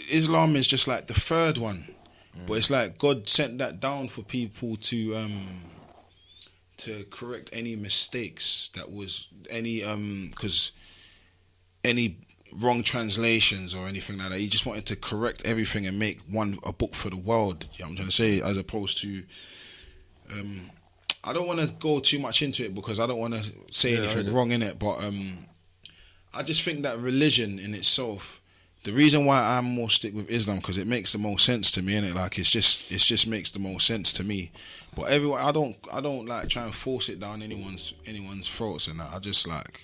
Islam is just like the third one, but it's like God sent that down for people to correct any mistakes that was any wrong translations or anything like that. He just wanted to correct everything and make a book for the world. You know what I'm trying to say, as opposed to I don't want to go too much into it because I don't want to say anything wrong in it, but I just think that religion in itself, the reason why I'm more stick with Islam, because it makes the most sense to me, innit? Like, it just makes the most sense to me. But everyone, I don't like try and force it down anyone's throats and that. I just like,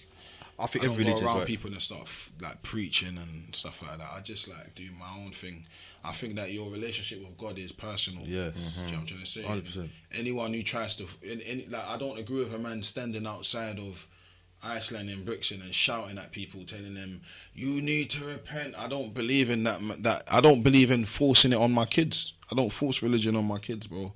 I think I every don't go religion around people and stuff like preaching and stuff like that. I just like do my own thing. I think that your relationship with God is personal. Yes. Do you know what I'm trying to say? 100%. Anyone who tries to, like, I don't agree with a man standing outside of Iceland in Brixton and shouting at people, telling them you need to repent. I don't believe in that. I don't believe in forcing it on my kids. I don't force religion on my kids, bro. Do you know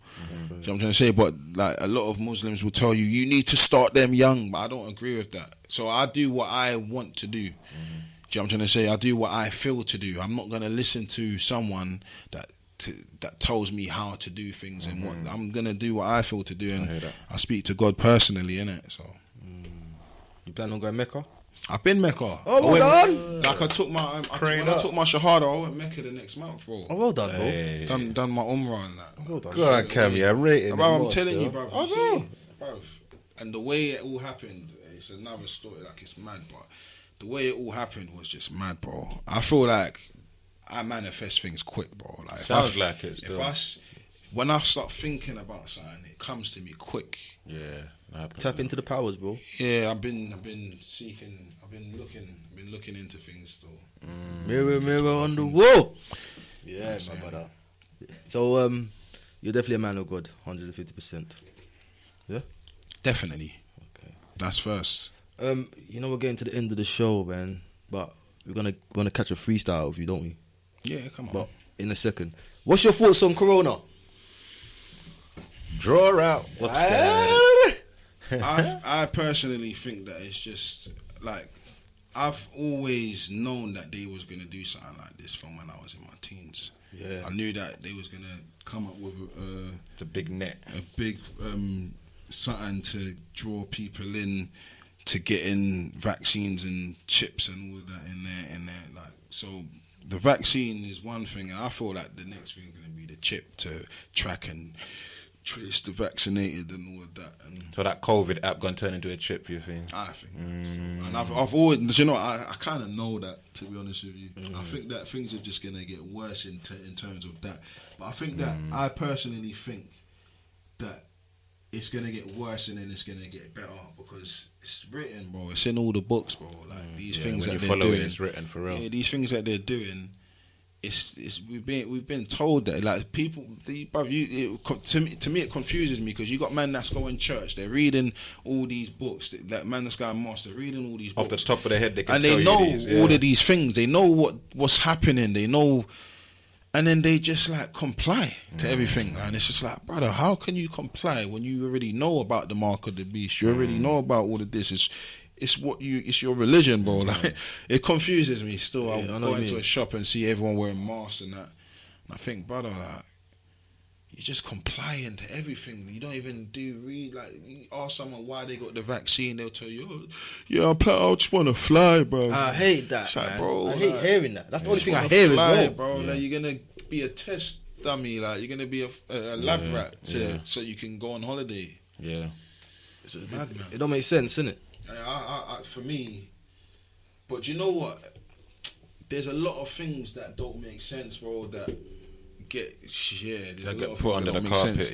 what I'm trying to say? But like, a lot of Muslims will tell you need to start them young, but I don't agree with that. So I do what I want to do. Do you know what I'm trying to say? I do what I feel to do. I'm not going to listen to someone that tells me how to do things and what. I'm going to do what I feel to do, and I speak to God personally, innit? So. You plan on going Mecca? I've been Mecca. Oh, well done. Like, I took my when I took my Shahada, I went Mecca the next month, bro. Oh, well done, bro. Hey. Done my Umrah and that. Well done. Go on, Kammy, I'm rating. Bro, I'm telling you, bro. Oh, no. Bruv, and the way it all happened, it's another story. Like, it's mad, but the way it all happened was just mad, bro. I feel like I manifest things quick, bro. Like, Sounds like it still. When I start thinking about something, it comes to me quick. Yeah. Tap into the powers, bro. Yeah, I've been seeking, I've been looking into things still. Mirror, mirror on the wall. Yeah, my brother. So, you're definitely a man of God, 150%. Yeah? Definitely. Okay. That's first. We're getting to the end of the show, man. But we're gonna catch a freestyle with you, don't we? Yeah, come on. But in a second. What's your thoughts on Corona? Draw out. What's that? I personally think that it's just like, I've always known that they was gonna do something like this from when I was in my teens. Yeah. I knew that they was gonna come up with The big net. a big something to draw people in to getting vaccines and chips and all of that in there. Like, so the vaccine is one thing, and I feel like the next thing is gonna be the chip to track and trace the vaccinated and all of that. And So that COVID app gonna turn into a chip, you think? I think so. And I've always, I kind of know that, to be honest with you. I think that things are just going to get worse in terms of that. But I think that, I personally think that it's going to get worse and then it's going to get better, because it's written, bro. It's in all the books, bro. Like, these things when that you they're follow doing. it, it's written for real. Yeah, these things that they're doing. We've been told that, like, people, to me it confuses me, because you got man that's going church, they're reading all these books, that man that's going mosque, they're reading all these books Off the top of their head, they can and tell they know you these, yeah. all of these things, they know what's happening, they know, and then they just like comply to everything, and it's just like, brother, how can you comply when you already know about the mark of the beast, you already know about all of this? It's your religion, bro. Like, it confuses me still. Yeah, I'll go into a shop and see everyone wearing masks and that, and I think, brother, like, you're just complying to everything. You don't even read. Like, you ask someone why they got the vaccine, they'll tell you, oh, yeah, I just want to fly, bro. I hate that, it's like, man. bro, I hate like, hearing that. That's the only thing I wanna hear fly, as well, bro. Like, you're gonna be a test dummy. Like, you're gonna be a lab rat so you can go on holiday. Yeah. It's mad, man. It don't make sense, innit? For me, but you know what? there's a lot of things that don't make sense, bro. That get that get put under the carpet.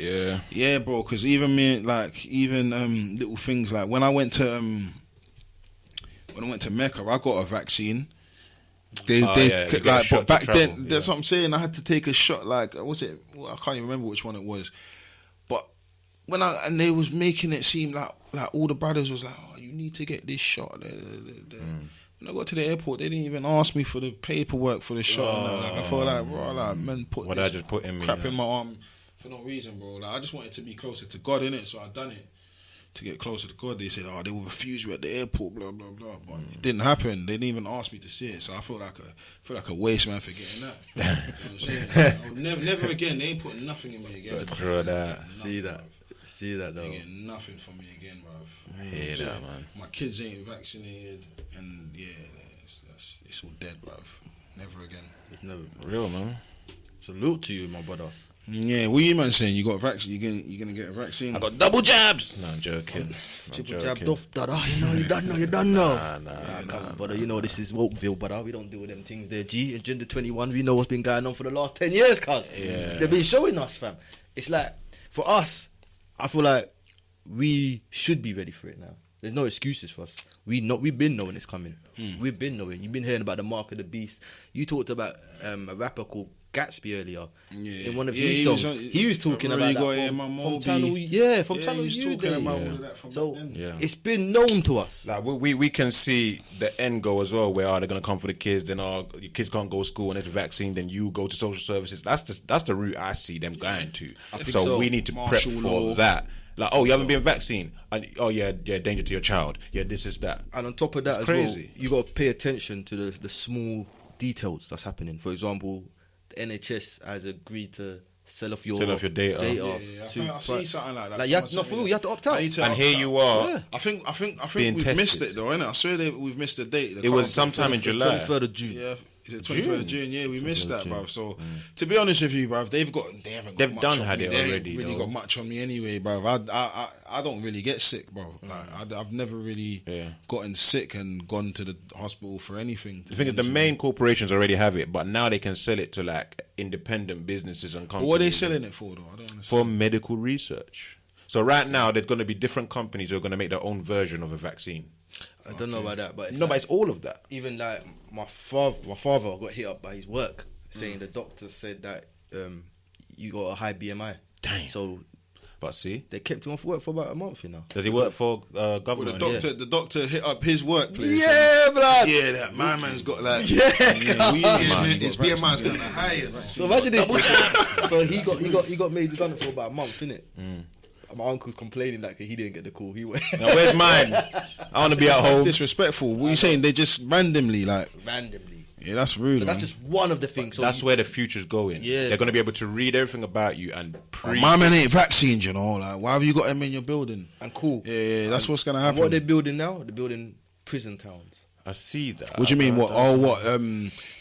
Yeah, bro. Because even me, like little things like when I went to Mecca, I got a vaccine. But back then, that's what I'm saying. I had to take a shot. Like, was it? Well, I can't even remember which one it was. But and they was making it seem like all the brothers was like, oh, you need to get this shot. When I got to the airport, they didn't even ask me for the paperwork for the shot. Like, I felt like, bro, like, man, I just put in crap in my arm for no reason, bro. Like, I just wanted to be closer to God, innit? So I done it to get closer to God. They said, oh, they will refuse you at the airport, blah blah blah. But it didn't happen. They didn't even ask me to see it. So I feel like a waste man for getting that. You know what I'm saying? I would never again. They ain't putting nothing in me again. Throw that. See that though. They get nothing from me again, bro. I hear that, man. My kids ain't vaccinated, and it's all dead, bro. Never again. It's never Real, man. Salute to you, my brother. Yeah, what you man saying? You got a vaccine? You gonna get a vaccine? I got double jabs. No, I'm joking. Triple jabbed off, brother. You done know. Nah, come on, brother. You know this is Wokeville, brother. We don't deal with them things there, G. Agenda 21, we know what's been going on for the last 10 years, cuz. Yeah. They've been showing us, fam. It's like, for us, I feel like we should be ready for it now. There's no excuses for us. We've been knowing it's coming. We've been knowing. You've been hearing about the mark of the beast. You talked about a rapper called Gatsby earlier in one of his songs. He was talking about that from Channel U. So it's been known to us. Like we can see the end goal as well, where they're gonna come for the kids, then your kids can't go to school and there's a vaccine, then you go to social services. That's the route I see them going to. So we need to prep for that. Like, oh, you haven't been vaccinated, and oh yeah, danger to your child. Yeah, this is that. And on top of that, well, you got to pay attention to the small details that's happening. For example, the NHS has agreed to sell off your data. I see something like that. Like, you have to opt out. And here you are. Yeah. I think we've missed it though, innit? I swear we've missed the date. It was sometime in July. 23rd of June. Yeah. Is it 23rd of June? Yeah, we missed that, bruv. So, to be honest with you, bruv, they've really got much on me anyway, bruv. I don't really get sick, bro. Like, I've never really gotten sick and gone to the hospital for anything. I think the main corporations already have it, but now they can sell it to like independent businesses and companies. What are they selling it for, though? I don't understand. For medical research. So right now, there's going to be different companies who are going to make their own version of a vaccine. I don't know about that, but but it's all of that. Even like my father got hit up by his work, saying the doctor said that you got a high BMI. Dang. So, but see, they kept him off work for about a month, you know. Does he work for government? Well, the doctor hit up his workplace. Yeah, blood. Yeah, that my man's got like his BMI's kind of high. So imagine this. So he got made redundant for about a month, innit? My uncle's complaining that he didn't get the call. He went. Now where's mine? I want to be at home. Disrespectful. What are you saying? They just randomly. Yeah, that's rude. So that's just one of the things. So that's where the future's going. Yeah, they're going to be able to read everything about you and my man ain't vaccinated, you know. Like, why have you got him in your building? And cool. Yeah, that's what's going to happen. What they're building now? They're building prison towns. I see that. What do you mean? What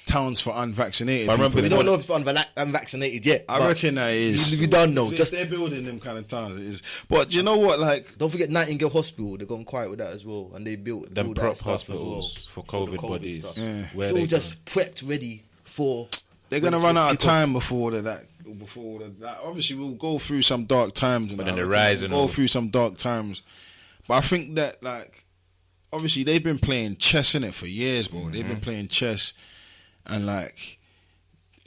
towns for unvaccinated? We don't know if it's unvaccinated yet. I reckon that is. We don't know. Just they're building them kind of towns. It is. But do you know what? Like, don't forget Nightingale Hospital. They've gone quiet with that as well, and they built them prop hospitals for COVID bodies. Yeah. It's all just prepped, ready for. They're gonna run out of time before that. Obviously, we'll go through some dark times. But then the rise and go through some dark times. But I think that obviously they've been playing chess in it for years, bro. They've been playing chess, and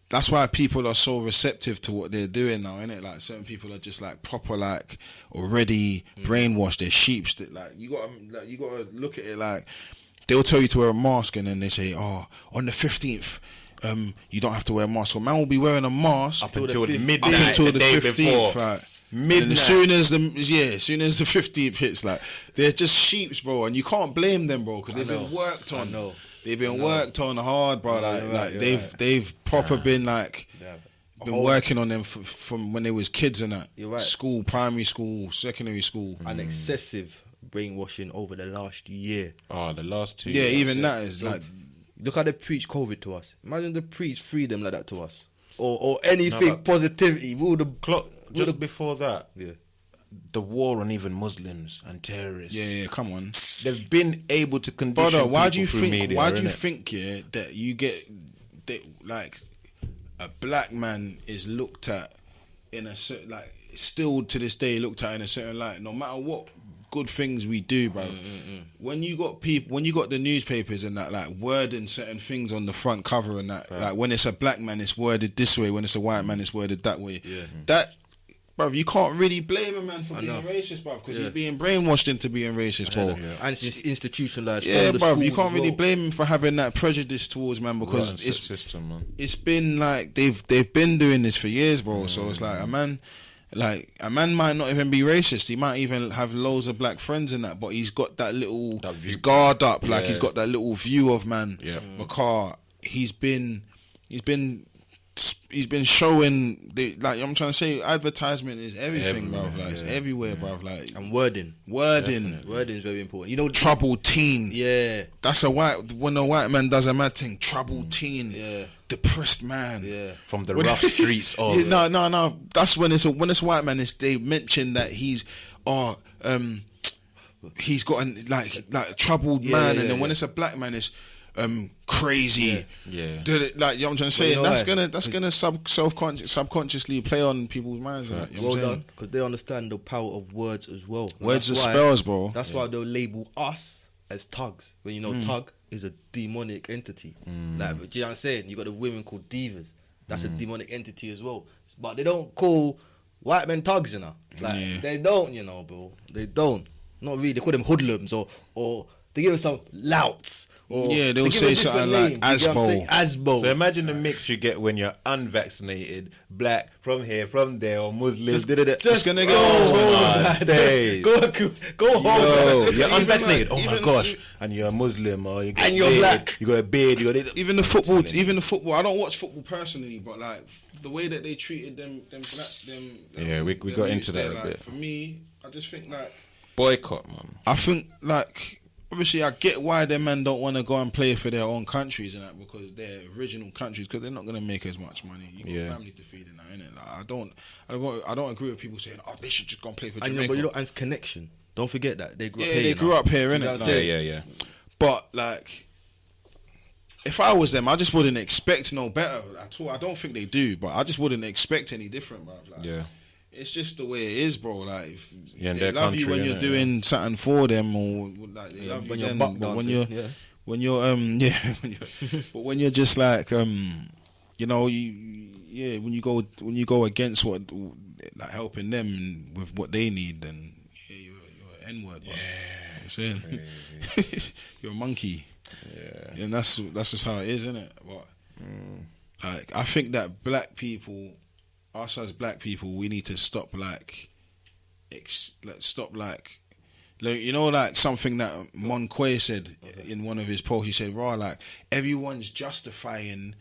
that's why people are so receptive to what they're doing now, innit? Like, certain people are just proper already brainwashed. They're sheeps. That you gotta look at it they'll tell you to wear a mask, and then they say, oh, on the 15th. You don't have to wear a mask. So man will be wearing a mask up until the midnight, up until the 15th. Midnight. As soon as the 15th hits, they're just sheeps, bro, and you can't blame them, bro, because they've been worked on. They've been worked on hard, bro. They've proper been working on them from when they was kids and that. You're right. School, primary school, secondary school, and excessive brainwashing over the last year. Oh, the last 2 years. Yeah, even that is Look how they preach COVID to us. Imagine they preach freedom like that to us, or anything positivity. Just before that, the war on even Muslims and terrorists. Yeah, come on. They've been able to condition Brother, why do people you through think? media, Why do you innit? think that you get that like a black man is looked at in a certain like still to this day looked at in a certain light, no matter what good things we do, bro. When you got people, when you got the newspapers and that like wording certain things on the front cover and that, like when it's a black man, it's worded this way. When it's a white man, it's worded that way. Yeah. That. Bro, you can't really blame a man for being racist, bro, because he's being brainwashed into being racist, bro. And it's institutionalized. Yeah, from the bro, you schools can't as really well. blame him for having that prejudice towards man because Rotten it's system, man. it's been like they've been doing this for years, bro. So it's like a man might not even be racist. He might even have loads of black friends in that, but he's got that little his guard up, like he's got that little view of man. Yeah. Makar, he's been showing like I'm trying to say, advertisement is everything, bro. Like it's everywhere, bro. Like And wording. Wording is very important. You know, troubled teen. Yeah. That's when a white man does a mad thing. Troubled teen. Yeah. Depressed man. Yeah. From the rough streets of no. That's when it's a white man. They mention that he's got an like troubled man, and then when it's a black man, it's crazy. Like, you know what I'm trying to say, and that's gonna subconsciously play on people's minds. And that, you know what I'm saying? Because they understand the power of words as well. Words are spells, bro. That's why they'll label us as thugs. When you know thug is a demonic entity. Like, do you know what I'm saying? You got the women called divas. That's a demonic entity as well. But they don't call white men thugs, you know. Like they don't, you know, bro. They don't. Not really. They call them hoodlums or they give us some louts. Or they'll say something like Asbo. Asbo. So imagine the mix you get when you're unvaccinated, black, from here, from there, or Muslim. Just gonna go home. Go home. You're unvaccinated. Oh my gosh! And you're a Muslim, or you're black. You got a beard. You got even the football. I don't watch football personally, but like the way that they treated them we got into that a bit. For me, I just think like boycott, man. I think like. Obviously, I get why them men don't want to go and play for their own countries and that, because they're original countries, because they're not going to make as much money. You got family to feed and that, innit? Like, I don't agree with people saying, "Oh, they should just go and play for Jamaica." But you know, and it's connection. Don't forget that they grew up here. They grew up here, innit? Yeah. But like, if I was them, I just wouldn't expect no better at all. I don't think they do, but I just wouldn't expect any different, bro. Like, it's just the way it is, bro. Like, if they love you when you're doing something for them, or like they love you then, but when you're just like, you know, when you go against what, like helping them with what they need, then you're an N-word. Yeah, you know what I'm saying? You're a monkey. Yeah, and that's just how it is, isn't it? But like, I think that black people. Us as black people, we need to stop like you know, like something that Monquay said in one of his posts. He said, "Raw, like everyone's justifying,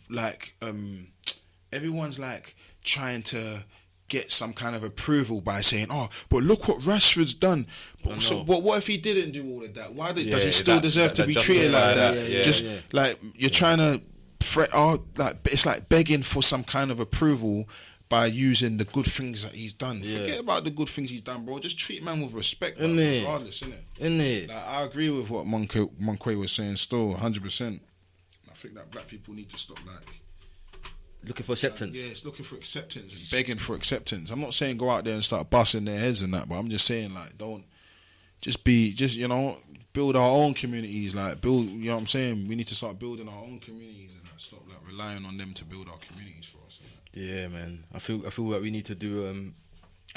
like everyone's like trying to get some kind of approval by saying, oh, but look what Rashford's done. But, so, what if he didn't do all of that? Why does he still deserve to be treated like that? Like you're trying to." Like it's like begging for some kind of approval by using the good things that he's done. Forget about the good things he's done, bro. Just treat man with respect, bro, regardless, innit? Like, I agree with what Monquay was saying. Still, 100%. I think that black people need to stop looking for acceptance. It's looking for acceptance and begging for acceptance. I'm not saying go out there and start busting their heads and that, but I'm just saying like don't you know, build our own communities. Like build, you know what I'm saying? We need to start building our own communities and stop like relying on them to build our communities for us. Yeah, man. I feel like we need to do and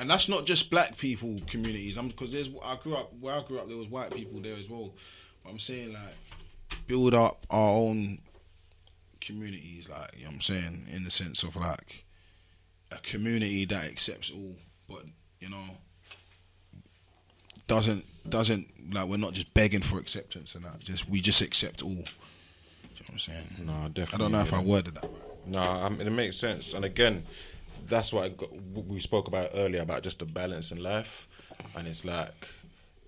that's not just black people communities. Because where I grew up, there was white people there as well. But I'm saying like build up our own communities, like, you know what I'm saying, in the sense of like a community that accepts all, but you know doesn't like, we're not just begging for acceptance and that. We just accept all. Do you know what I'm saying? No, definitely. I don't know if I worded that right. No, I mean, it makes sense. And again, that's what we spoke about earlier, about just the balance in life. And it's like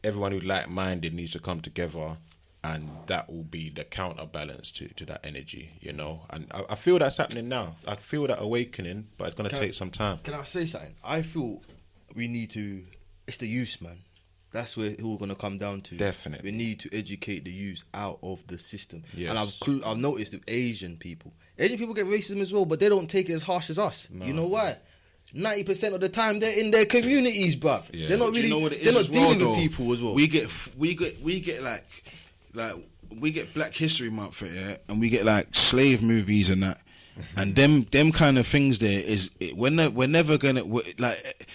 everyone who's like-minded needs to come together, and that will be the counterbalance to that energy, you know. And I feel that's happening now. I feel that awakening, but it's going to take some time. Can I say something? I feel we need to. It's the youth, man. That's where it's all gonna come down to. Definitely. We need to educate the youth out of the system. Yes. And I've noticed with Asian people get racism as well, but they don't take it as harsh as us. No. You know why? 90% of the time they're in their communities, bruv. Yeah. They're not Do you really. know what it They're is not as well, dealing though? with people as well. We get like we get Black History Month for it, and we get like slave movies and that, and them kind of things. There is we're never gonna like.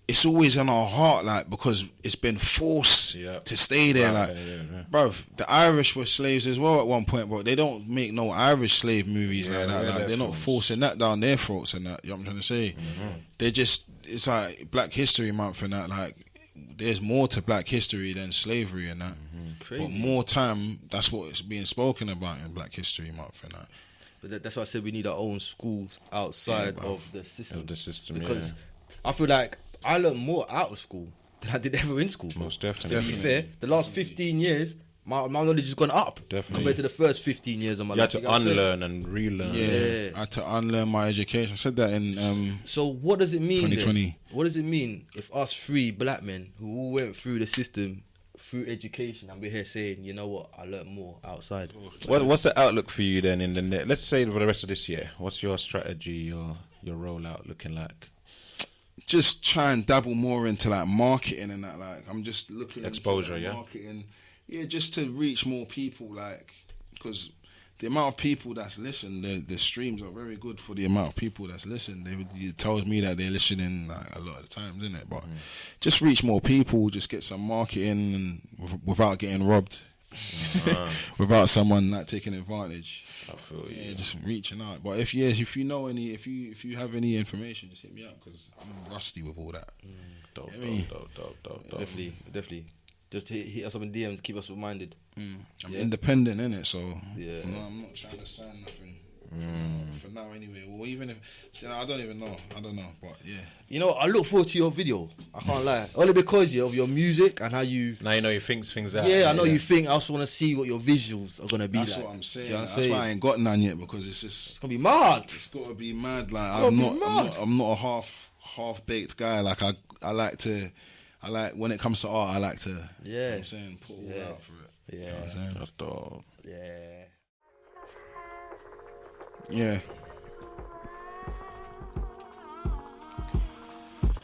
It's always in our heart, like, because it's been forced to stay there. Right, like, yeah. bruv, the Irish were slaves as well at one point, but they don't make no Irish slave movies like that. yeah, Like, they're not forcing that down their throats and that. You know what I'm trying to say? They just, it's like Black History Month and that. Like, there's more to Black history than slavery and that. Crazy. But more time, that's what it's being spoken about in Black History Month and that. But that's why I said we need our own schools outside of the system. Because I feel like I learned more out of school than I did ever in school. Most definitely. To be fair, the last 15 years, my knowledge has gone up. Definitely. Compared to the first 15 years of my You life. had to unlearn and relearn. Yeah, I had to unlearn my education. I said that in So what does it mean 2020. then? What does it mean if us three black men who all went through the system, through education, and we're here saying, you know what, I learned more outside. What's the outlook for you then in the let's say for the rest of this year? What's your strategy, your rollout looking like? Just try and dabble more into like marketing and that. Like, I'm just looking Exposure, into, like, yeah? marketing, just to reach more people. Like, because the amount of people that's listened, the streams are very good for the amount of people that's listened. It tells me that they're listening like a lot of the times, isn't it? But just reach more people, just get some marketing and without getting robbed, without someone like taking advantage. I feel you. Yeah, just reaching out. But if you know any, if you have any information, just hit me up because I'm rusty with all that. Dope. Definitely. Just hit us up in DMs, keep us reminded. I'm independent, innit? So Yeah. I'm not trying to sign nothing for now anyway. Well, even if I don't even know. I don't know, but yeah. You know, I look forward to your video. I can't lie. Only because of your music and how you. Now you know you think things out. Yeah, I know you think. I also want to see what your visuals are gonna be That's like. what I'm saying. Do you know what I'm That's saying? why I ain't got none yet because it's It's gonna be mad. it's got to be mad. Like Gotta be mad. I'm not a half baked guy. Like I like when it comes to art, I like to. Yeah. You know what I'm saying, put all out for it. Yeah. You know what I'm saying? That's dope. Yeah. Yeah.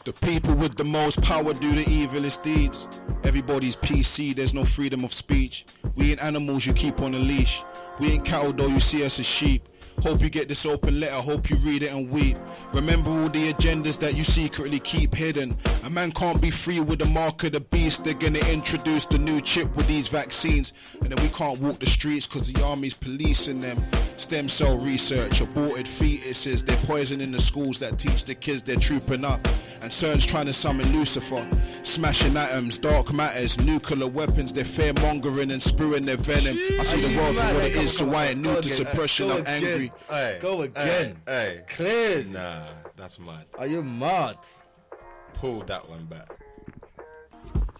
The people with the most power do the evilest deeds. Everybody's PC, there's no freedom of speech. We ain't animals you keep on a leash. We ain't cattle though you see us as sheep. Hope you get this open letter, hope you read it and weep. Remember all the agendas that you secretly keep hidden. A man can't be free with the mark of the beast. They're gonna introduce the new chip with these vaccines. And then we can't walk the streets cause the army's policing them. Stem cell research, aborted fetuses. They're poisoning the schools that teach the kids they're trooping up. And CERN's trying to summon Lucifer. Smashing atoms, dark matters, nuclear weapons. They're fear-mongering and spewing their venom. I see the world for what it is, so I ain't new to suppression. I'm angry. Go again. Hey. Clear. Nah, that's mad. Are you mad? Pull that one back.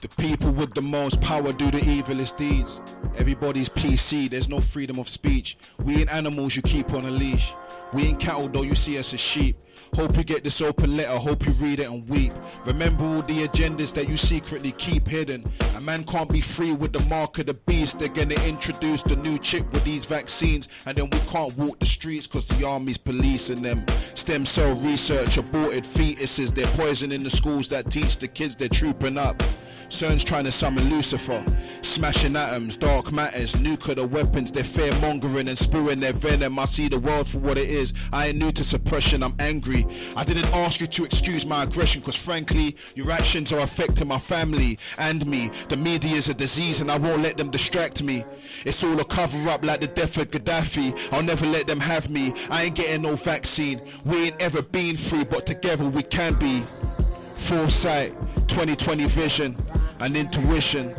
The people with the most power do the evilest deeds. Everybody's PC, there's no freedom of speech. We ain't animals you keep on a leash. We ain't cattle though you see us as sheep. Hope you get this open letter, hope you read it and weep. Remember all the agendas that you secretly keep hidden. A man can't be free with the mark of the beast. They're gonna introduce the new chip with these vaccines. And then we can't walk the streets cause the army's policing them. Stem cell research, aborted fetuses. They're poisoning the schools that teach the kids they're trooping up. CERN's trying to summon Lucifer. Smashing atoms, dark matters, nuclear weapons. They're fear-mongering and spewing their venom. I see the world for what it is. I ain't new to suppression, I'm angry. I didn't ask you to excuse my aggression cause frankly, your actions are affecting my family and me. The media's a disease and I won't let them distract me. It's all a cover-up like the death of Gaddafi. I'll never let them have me. I ain't getting no vaccine. We ain't ever been free, but together we can be. Foresight, 2020 vision and intuition.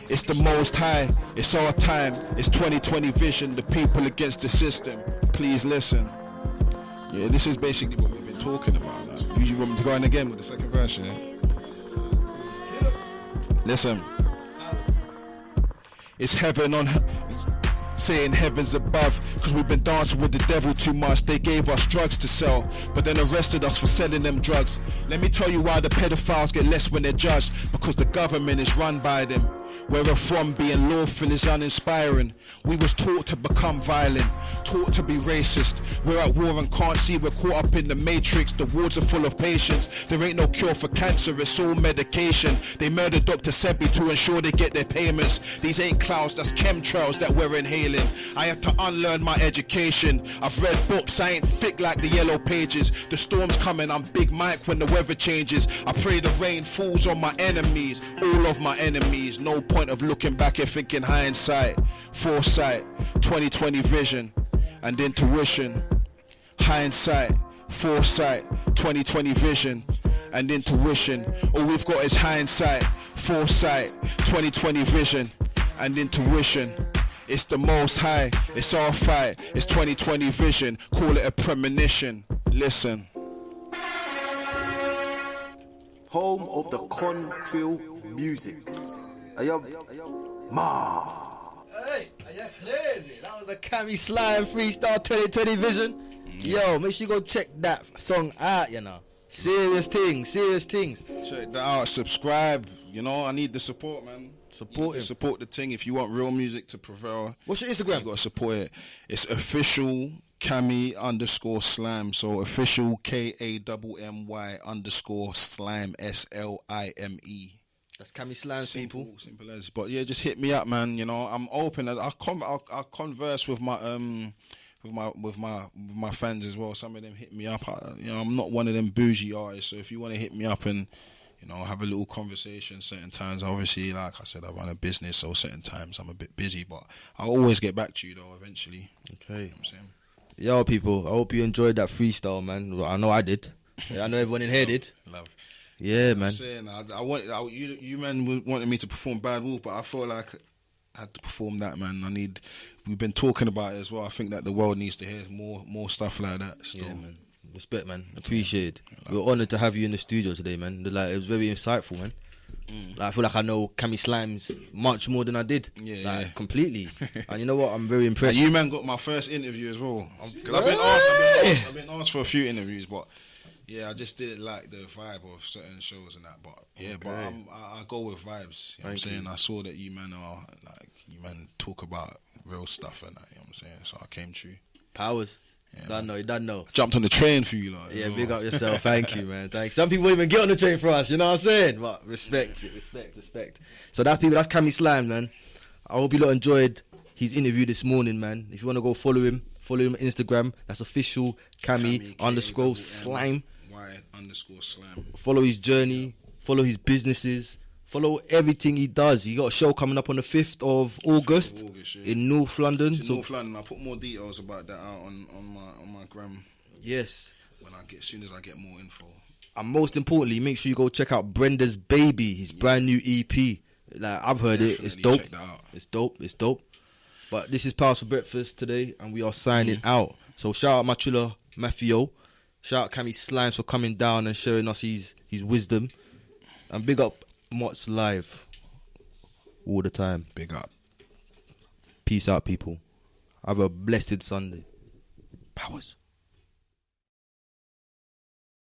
It's the most high, it's our time. It's 2020 vision, the people against the system. Please listen. Yeah, this is basically what we've been talking about. Like. Usually want me to go in again with the second verse, yeah? Listen. It's heaven on saying heavens above, cause we've been dancing with the devil too much. They gave us drugs to sell, but then arrested us for selling them drugs. Let me tell you why the pedophiles get less when they're judged, because the government is run by them. Where we're from, being lawful is uninspiring. We was taught to become violent, taught to be racist. We're at war and can't see, we're caught up in the matrix. The wards are full of patients. There ain't no cure for cancer, it's all medication. They murdered Dr. Sebi to ensure they get their payments. These ain't clouds, that's chemtrails that we're inhaling. I had to unlearn my education. I've read books, I ain't thick like the yellow pages. The storm's coming, I'm Big Mike when the weather changes. I pray the rain falls on my enemies, all of my enemies. No point of looking back and thinking hindsight, foresight, 2020 vision and intuition. Hindsight, foresight, 2020 vision and intuition. All we've got is hindsight, foresight, 2020 vision and intuition. It's the most high, it's our fight, it's 2020 vision, call it a premonition. Listen. Home of the Contrill music. Ayo, ma. Hey, are you crazy? That was the Kammy Slime Freestyle 2020 vision. Yo, make sure you go check that song out, you know. Serious things, serious things. Check that out, subscribe. You know, I need the support, man. Support him. Support the thing. If you want real music to prevail, what's your Instagram? You gotta support it. It's official Kammy _slime. So official KAMMY_slime SLIME. That's Kammy Slime, people. Simple as. But yeah, just hit me up, man. You know, I'm open. I'll converse with my fans as well. Some of them hit me up. I'm not one of them bougie artists. So if you want to hit me up and have a little conversation certain times. Obviously, like I said, I run a business, so certain times I'm a bit busy, but I'll always get back to you though eventually. Okay. You know what I'm saying? Yo, people, I hope you enjoyed that freestyle, man. Well, I know I did. I know everyone in here did. Love. Yeah, man. I'm saying, you men wanted me to perform Bad Wolf, but I felt like I had to perform that, man. We've been talking about it as well. I think that the world needs to hear more stuff like that still. Yeah, man. Respect, man. Appreciate it. We're honoured to have you in the studio today, man. Like, it was very insightful, man. Like, I feel like I know Kammy Slimes much more than I did. Yeah. Completely. And you know what? I'm very impressed. And you, man, got my first interview as well. Because I've been asked for a few interviews, but yeah, I just didn't like the vibe of certain shows and that. But yeah, okay. But I go with vibes. You know what I'm saying? I saw that you man talk about real stuff and that. You know what I'm saying? So I came true. Powers. Yeah, you don't know. Jumped on the train for you, like. Yeah, big up yourself. Thank you, man. Thanks. Some people even get on the train for us. You know what I'm saying? But respect. So that's Kammy Slime, man. I hope you lot enjoyed his interview this morning, man. If you want to go follow him on Instagram. That's official Kammy _slime. Y_slime. Follow his journey. Follow his businesses. Follow everything he does. He got a show coming up on the 5th of August in North London. North London. I'll put more details about that out on my gram. Yes. As soon as I get more info. And most importantly, make sure you go check out Brenda's Baby, his brand new EP. Like, I've heard it. It's dope. Check that out. It's dope. But this is Powers for Breakfast today, and we are signing out. So shout out my chiller Mafio. Shout out Kammy Slimes for coming down and sharing us his wisdom. And big up Mott's Live all the time. Big up. Peace out, people. Have a blessed Sunday. Powers.